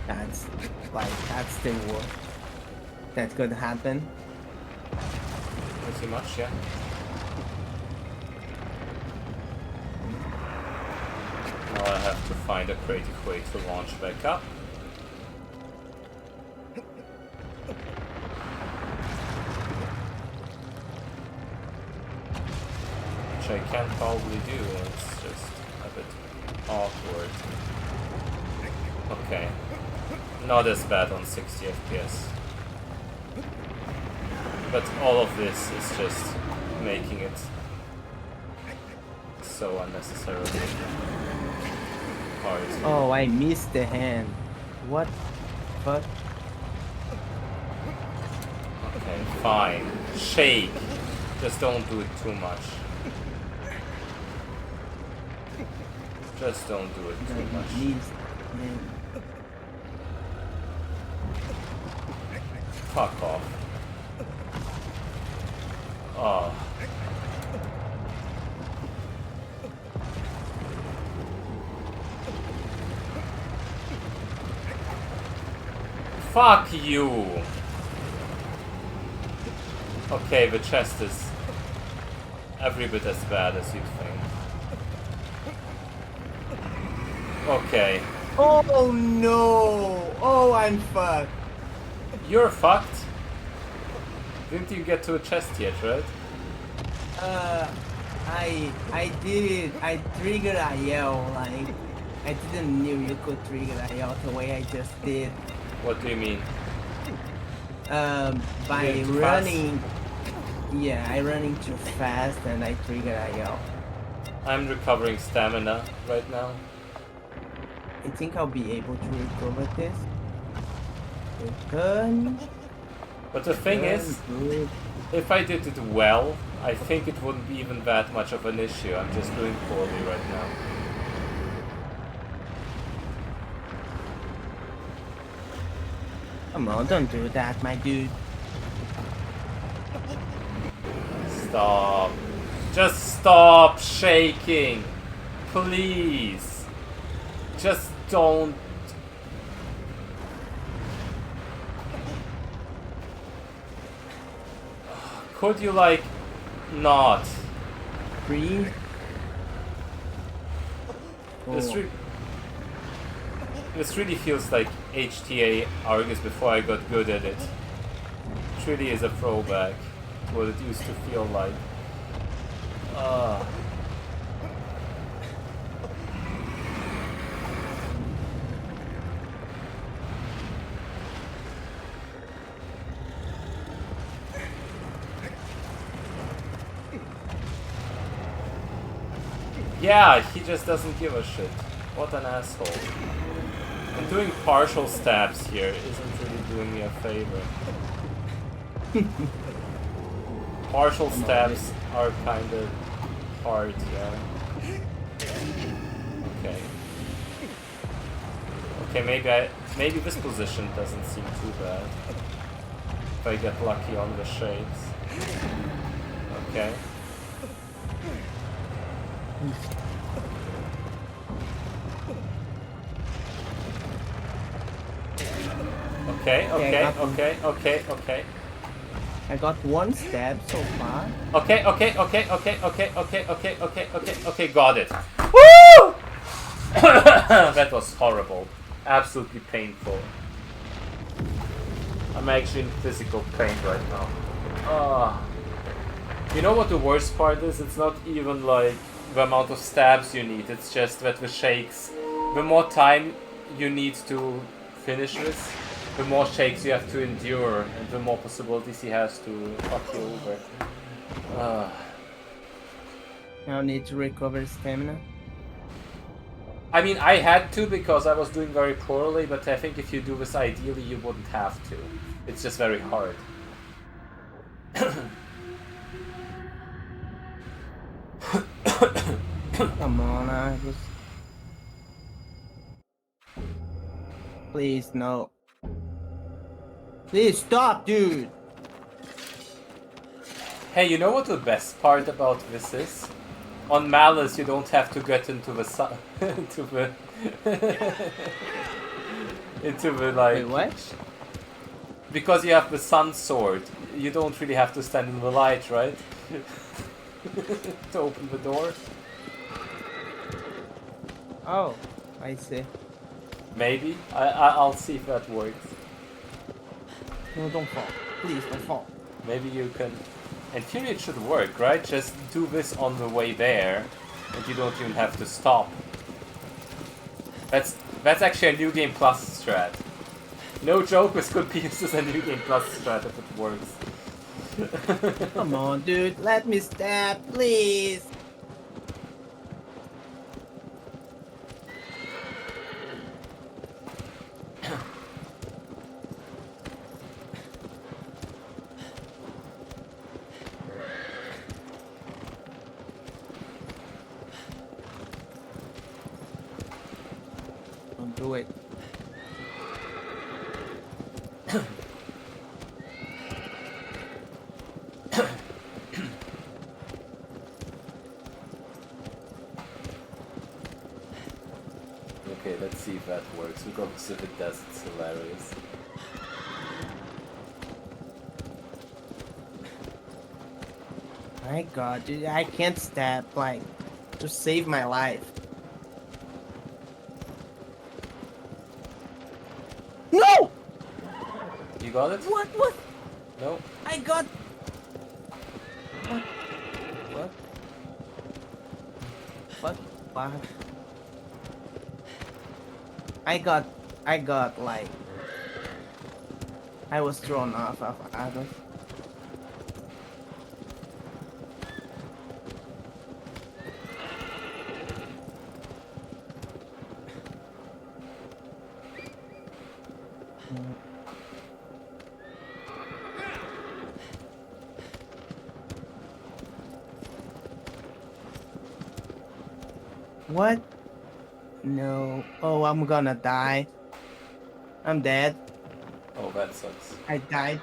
That's the worst. That could happen. Pretty much, yeah. Now I have to find a creative way to launch back up. Which I can probably do, it's just a bit awkward. Okay. Not as bad on 60 FPS. But all of this is just making it so unnecessarily hard. Oh, I missed the hand. What? Fuck. Okay, fine. Shake. Just don't do it too much. Just don't do it too much. Fuck off. Oh. Fuck you! Okay, the chest is every bit as bad as you'd think. Okay. Oh no! Oh, I'm fucked. You're fucked? Didn't you get to a chest yet, right? I did. I triggered IL. Like, I didn't knew you could trigger IL the way I just did. What do you mean? By You did too running. Yeah, I running too fast and I triggered IL. I'm recovering stamina right now. I think I'll be able to recover this. Good. But the thing is, Good. if I did it well, I think it wouldn't be even that much of an issue. I'm just doing poorly right now. Come on, don't do that, my dude. Stop. Just stop shaking. Please. Just don't. Could you, like, not? Breathe. This, Oh. this really feels like HTA Argus before I got good at it. It really is a throwback to what it used to feel like. Yeah, he just doesn't give a shit. What an asshole. And doing partial stabs here isn't really doing me a favor. Partial stabs are kind of hard, yeah. Okay. Okay, maybe this position doesn't seem too bad. If I get lucky on the shapes. Okay. Okay. I got one stab so far. Okay, got it. Woo! That was horrible. Absolutely painful. I'm actually in physical pain right now. You know what the worst part is? It's not even like the amount of stabs you need, it's just that the shakes, the more time you need to finish this, the more shakes you have to endure, and the more possibilities he has to fuck you over. I'll need to recover stamina. I mean, I had to because I was doing very poorly, but I think if you do this ideally, you wouldn't have to. It's just very hard. Come on, I just... Please, no. Please stop, dude! Hey, you know what the best part about this is? On Malice, you don't have to get into the into the into the like. Wait, what? Because you have the sun sword, you don't really have to stand in the light, right? To open the door. Oh, I see. Maybe. I'll see if that works. No, don't fall. Please, don't fall. Maybe you can. In theory, it should work, right? Just do this on the way there, and you don't even have to stop. That's actually a New Game Plus strat. No joke, this could be used as a New Game Plus strat if it works. Come on, dude. Let me stab, please. Don't do it. Okay, let's see if that works, because if it does, it's hilarious. My god, dude, I can't stab, like, to save my life. No! You got it? What? What? No? I got... What? What? What? What? I got, like... I was thrown off of Adam. What? No. Oh, I'm gonna die. I'm dead. Oh, that sucks. I died.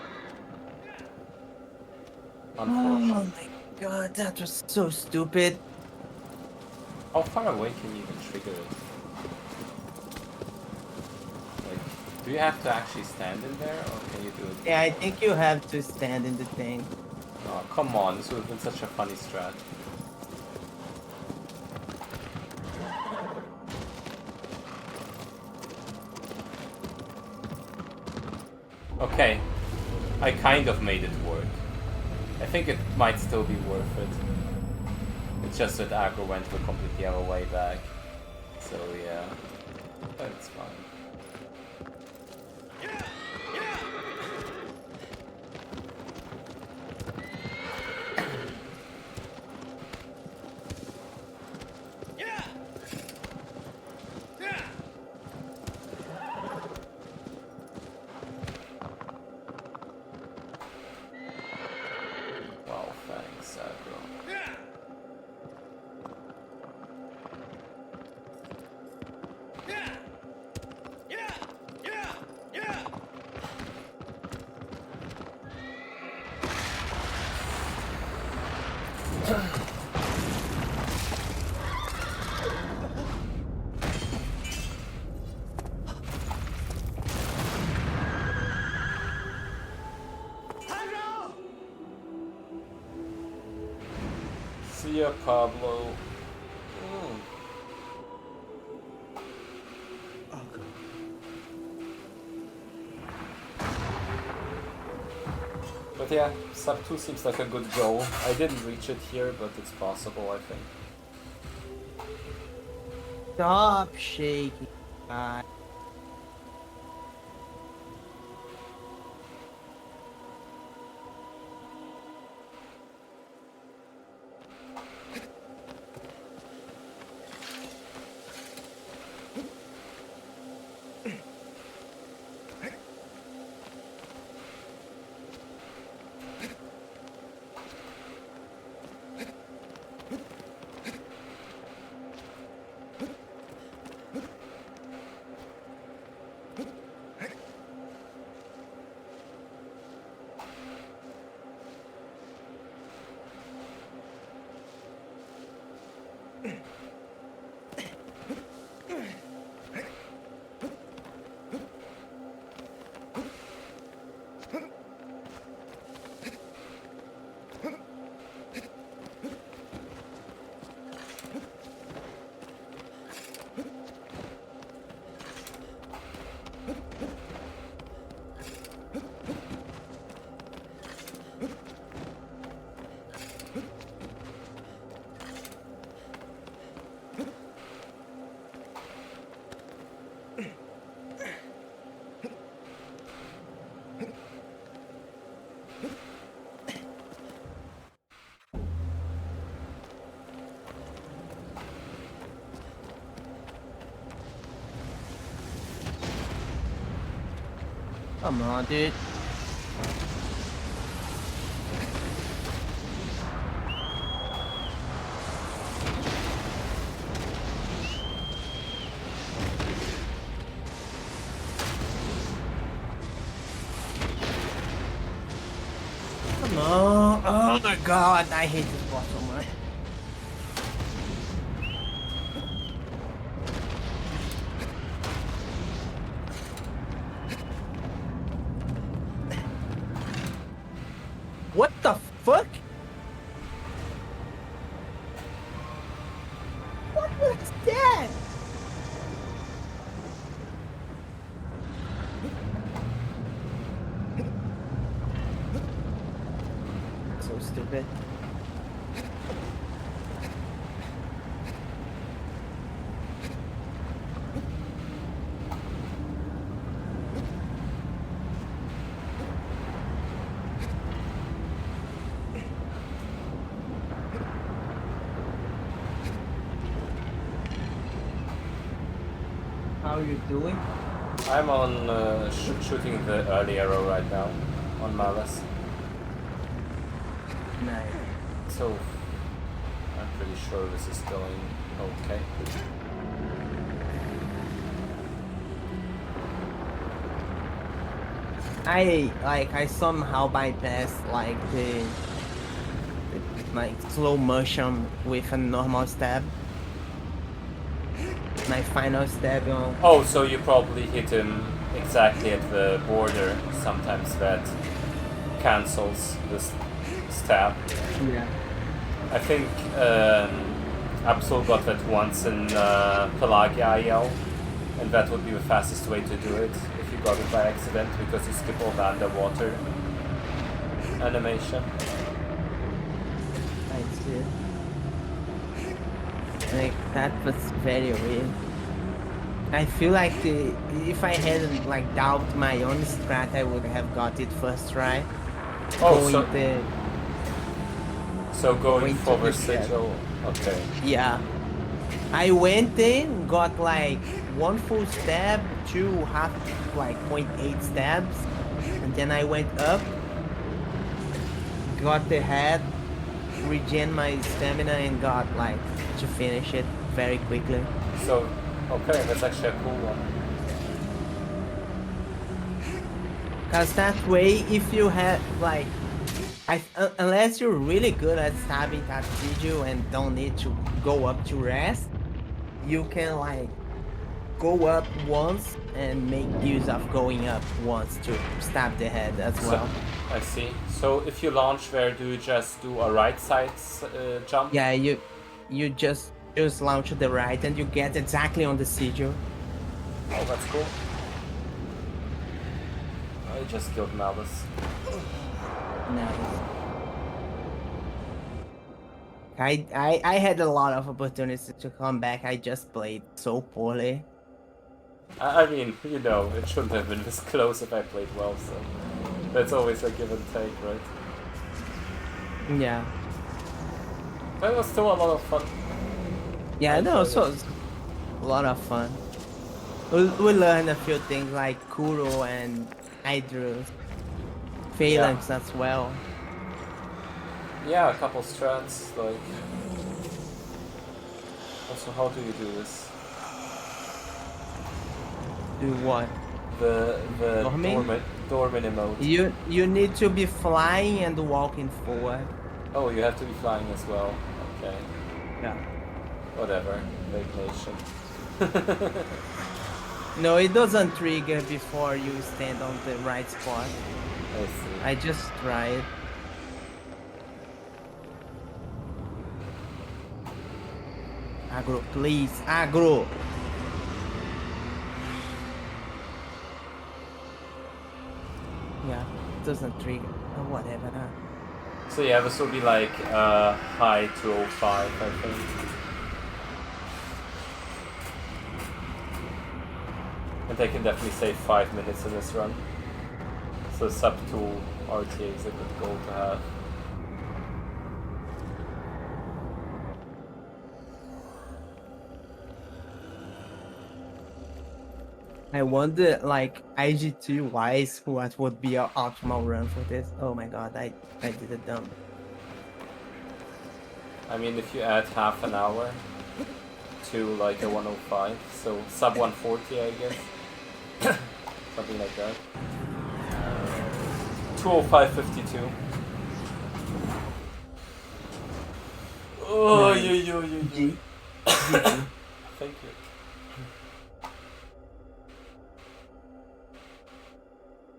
Unfortunately. Oh my god, that was so stupid. How far away can you even trigger it? Like, do you have to actually stand in there, or can you do it? Yeah, I think you have to stand in the thing. Oh, come on, this would have been such a funny strat. Okay, I kind of made it work. I think it might still be worth it. It's just that aggro went the completely other way back. So yeah, but it's fine. Wow, thanks, aggro. See ya, Pablo. But yeah, sub 2 seems like a good goal. I didn't reach it here, but it's possible, I think. Stop shaking. Come on, dude. Come on. Oh my god, I hate this boss so much. What the fuck? What was that? So stupid. How are you doing? I'm on shooting the early arrow right now on Malice. Nice. So I'm pretty sure this is going okay. I somehow bypassed like the like slow motion with a normal stab. My final stab on. Oh, so you probably hit him exactly at the border. Sometimes that cancels this stab. Yeah. I think Absol got that once in Pelagia IL, and that would be the fastest way to do it if you got it by accident, because you skip all the underwater animation. I see. Like that was very weird. I feel like if I hadn't like doubted my own strat, I would have got it first try. Oh, so going going for to the the step. sigil. Okay. Yeah. I went in, got like one full stab, two half like 0.8 stabs, and then I went up, got the head, regen my stamina, and got like to finish it very quickly. So, okay, that's actually a cool one. Cause that way, if you have like, unless you're really good at stabbing that sigil and don't need to go up to rest, you can like go up once and make use of going up once to stab the head as well. I see. So if you launch there, do you just do a right side jump? Yeah, you just launch to the right and you get exactly on the sigil. Oh, that's cool. I just killed Malice. Nice. I had a lot of opportunities to come back. I just played so poorly. I mean, you know, it shouldn't have been this close if I played well, so that's always a give and take, right? Yeah. But it was still a lot of fun. Yeah, I no, enjoyed so it. it's a lot of fun. We learned a few things like Kuro and Hydrus, Phalanx as well. Yeah, a couple strats, like... Also, how do you do this? Do what? The Dorming? dormant emote. You need to be flying and walking forward. Oh, you have to be flying as well. Okay. Yeah. Whatever. Lake Nation. No, it doesn't trigger before you stand on the right spot. I see. I just tried. Aggro, please, aggro! Yeah, it doesn't trigger. Oh, whatever. So yeah, this will be like high 205, I think. And I can definitely save 5 minutes in this run. So sub 2 RTA is a good goal to have. I wonder, like, IGT wise, what would be our optimal run for this? Oh my god, I did it dumb. I mean, if you add half an hour to like a 105, so sub 140, I guess. Something like that. 205.52. Oh, Nice. G. GG. Thank you.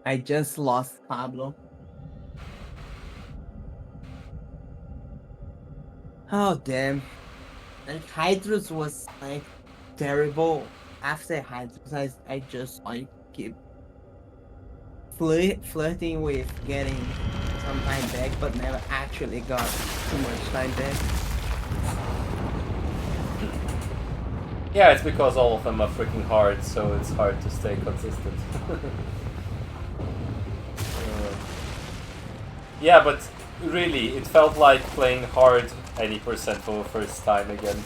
I just lost Pablo. Oh damn. And Hydrus was like terrible. After Hydrus, I just like keep flirting with getting some time back, but never actually got too much time back. Yeah, it's because all of them are freaking hard, so it's hard to stay consistent. Yeah, but really, it felt like playing hard 80% for the first time again.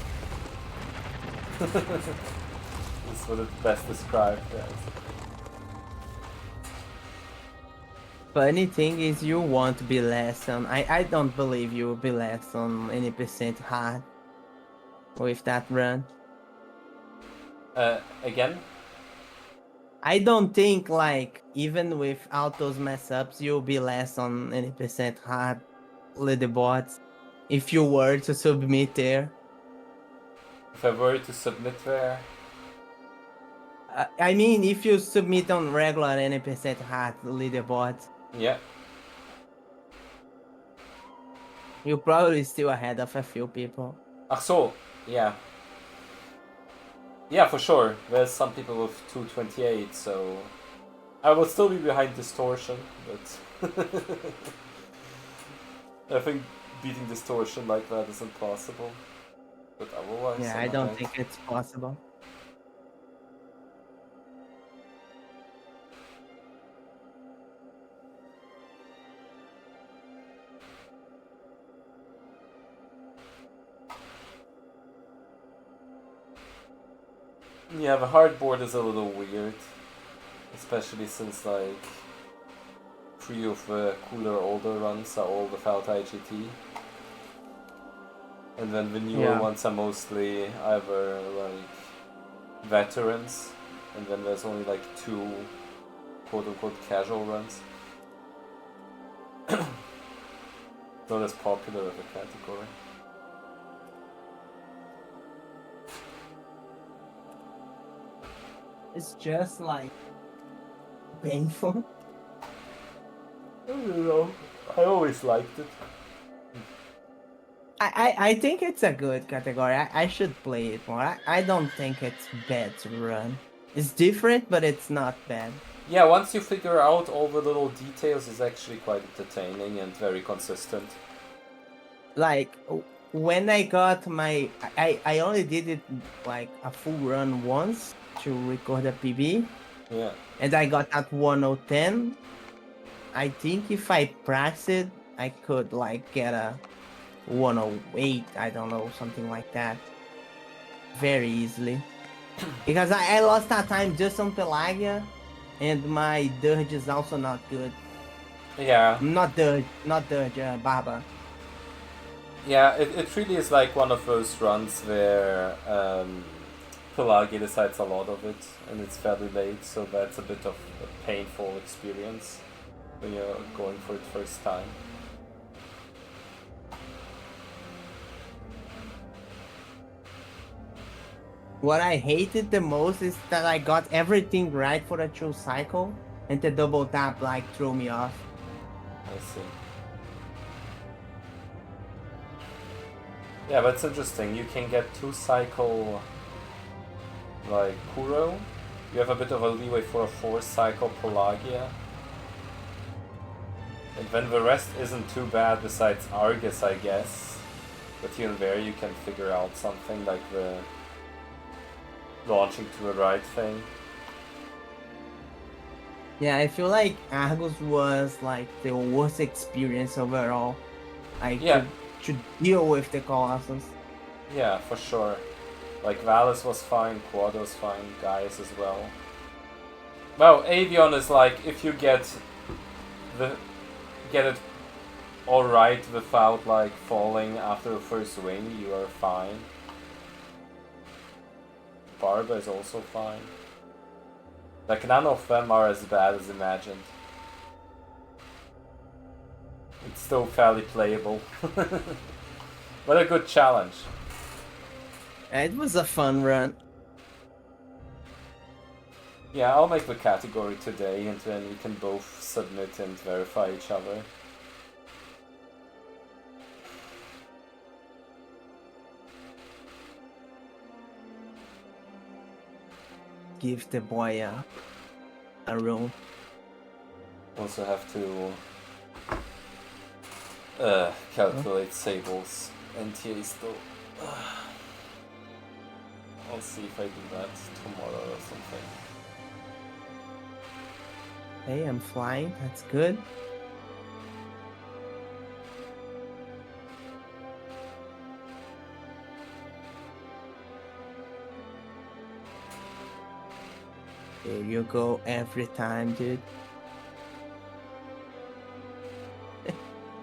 That's what it's best described as. Funny thing is, you want to be less on. I don't believe you will be less on any percent hard with that run. Again? I don't think, like, even without those mess ups, you'll be less on any percent hard leaderboards if you were to submit there. If I were to submit there, I mean, if you submit on regular any percent hard leaderboards, yeah. you're probably still ahead of a few people. So, yeah. Yeah, for sure. There's some people with 228, so I will still be behind Distortion, but I think beating Distortion like that is impossible. But otherwise, Yeah, I don't think it's possible. Yeah, the hardboard is a little weird, especially since like 3 of the cooler older runs are all without IGT. And then the newer ones are mostly either like veterans, and then there's only like 2 quote-unquote casual runs. Not as popular of a category. It's just like painful. I don't know. I always liked it. I think it's a good category. I should play it more. I don't think it's bad to run. It's different, but it's not bad. Yeah, once you figure out all the little details, it's actually quite entertaining and very consistent. Like, when I got my... I only did it like a full run once to record a PB. Yeah. And I got at 1010. I think if I practice it, I could like get a 108, I don't know, something like that. Very easily. Because I lost that time just on Pelagia, and my Dirge is also not good. Yeah. Not Dirge, Baba. Yeah, it really is like one of those runs where Pelagia decides a lot of it, and it's fairly late, so that's a bit of a painful experience when you're going for it first time. What I hated the most is that I got everything right for the true cycle, and the double tap like threw me off. I see. Yeah, that's interesting. You can get 2 cycle like Kuro. You have a bit of a leeway for a 4 cycle Pelagia. And then the rest isn't too bad besides Argus, I guess. But here and there you can figure out something like the launching to the right thing. Yeah, I feel like Argus was like the worst experience overall. Like to deal with the Colossus. Yeah, for sure. Like Valis was fine, Quad was fine, Gaius as well. Well, Avion is like if you get it all right without like falling after the first swing, you are fine. Barba is also fine. Like none of them are as bad as imagined. It's still fairly playable. But a good challenge. It was a fun run. Yeah, I'll make the category today and then we can both submit and verify each other. Give the boy a room. Also have to calculate Sable's NTAs though. I'll see if I do that tomorrow or something. Hey, I'm flying. That's good. There you go every time, dude.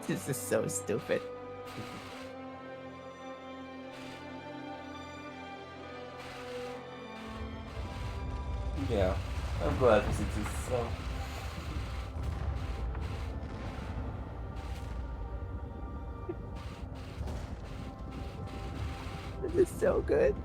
This is so stupid. Yeah, I'm glad it exists, so. This is so good.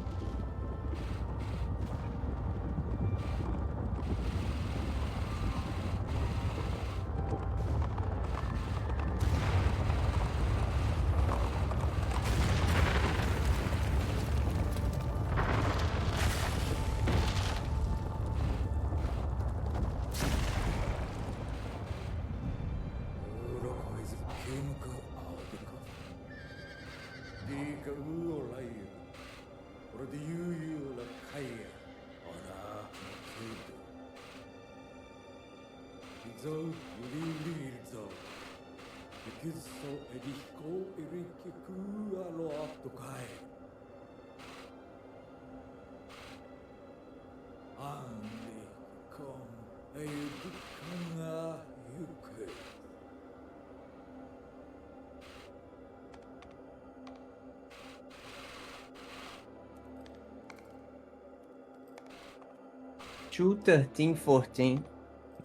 Two 13-14.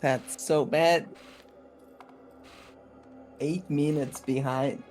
That's so bad. 8 minutes behind.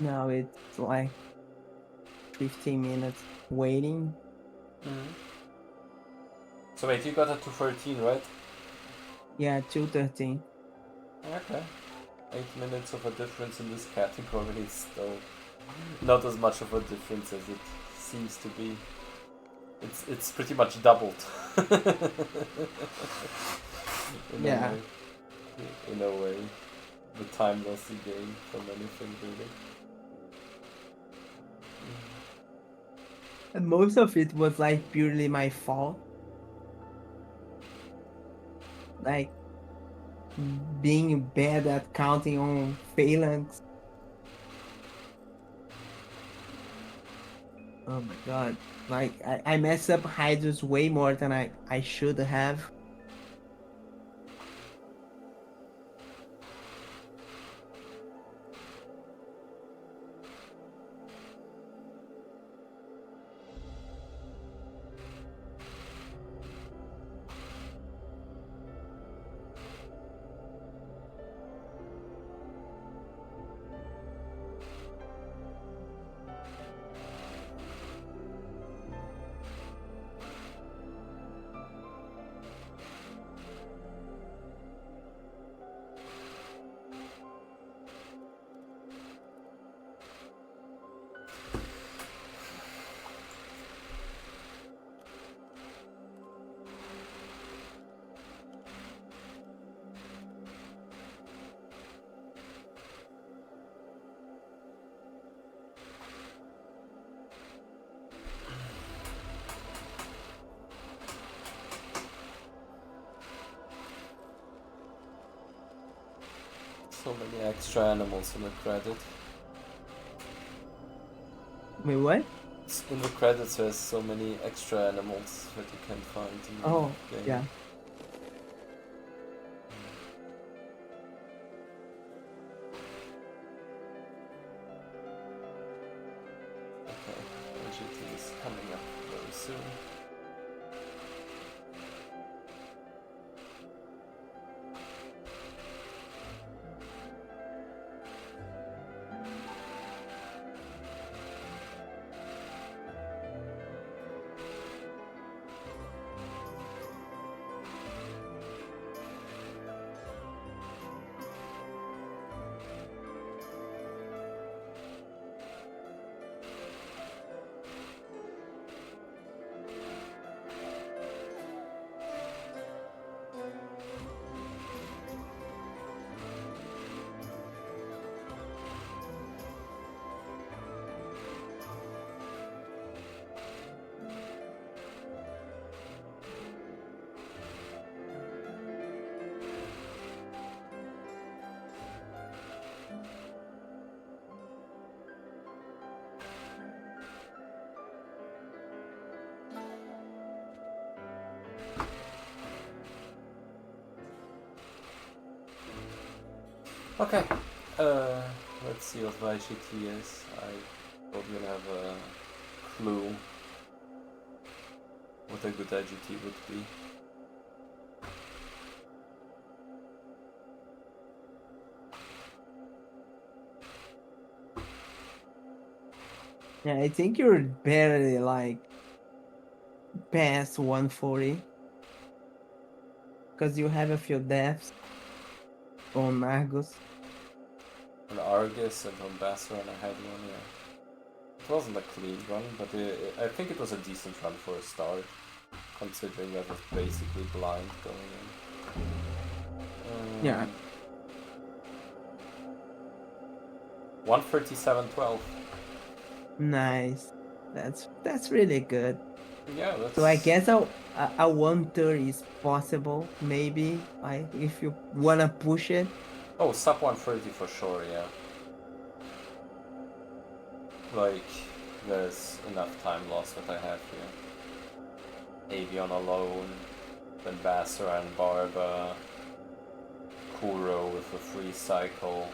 Now it's like 15 minutes waiting. So wait, you got a 213, right? Yeah, 2:13. Okay. 8 minutes of a difference in this category is still not as much of a difference as it seems to be. It's pretty much doubled. Yeah. In a way. The time loss you gain from anything really. And most of it was like purely my fault. like being bad at counting on phalanx. Oh my god. Like I mess up hydras way more than I should have. So many extra animals in the credit. Wait, what? In the credits there's so many extra animals that you can find in the Oh, game. yeah. Okay, IGT is coming up very soon. Okay, let's see what IGT is. I don't even have a clue what a good IGT would be. Yeah, I think you're barely like past 140. Because you have a few deaths on Argus. On Argus and on Basran I had one, yeah. It wasn't a clean run, but I think it was a decent run for a start, considering that it was basically blind going in. Yeah. 137.12. Nice. That's really good. Yeah, that's... So I guess a 130 is possible, maybe, like if you wanna push it. Oh, sub 130 for sure, yeah. Like, there's enough time loss that I have here. Avion alone, then Basra and Barba, Kuro with a free cycle,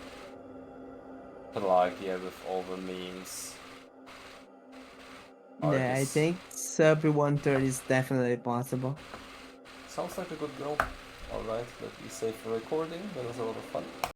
Pelagia with all the memes. Yeah, I Argus. think sub 130 is definitely possible. Sounds like a good goal. Alright, let me save the recording, that was a lot of fun.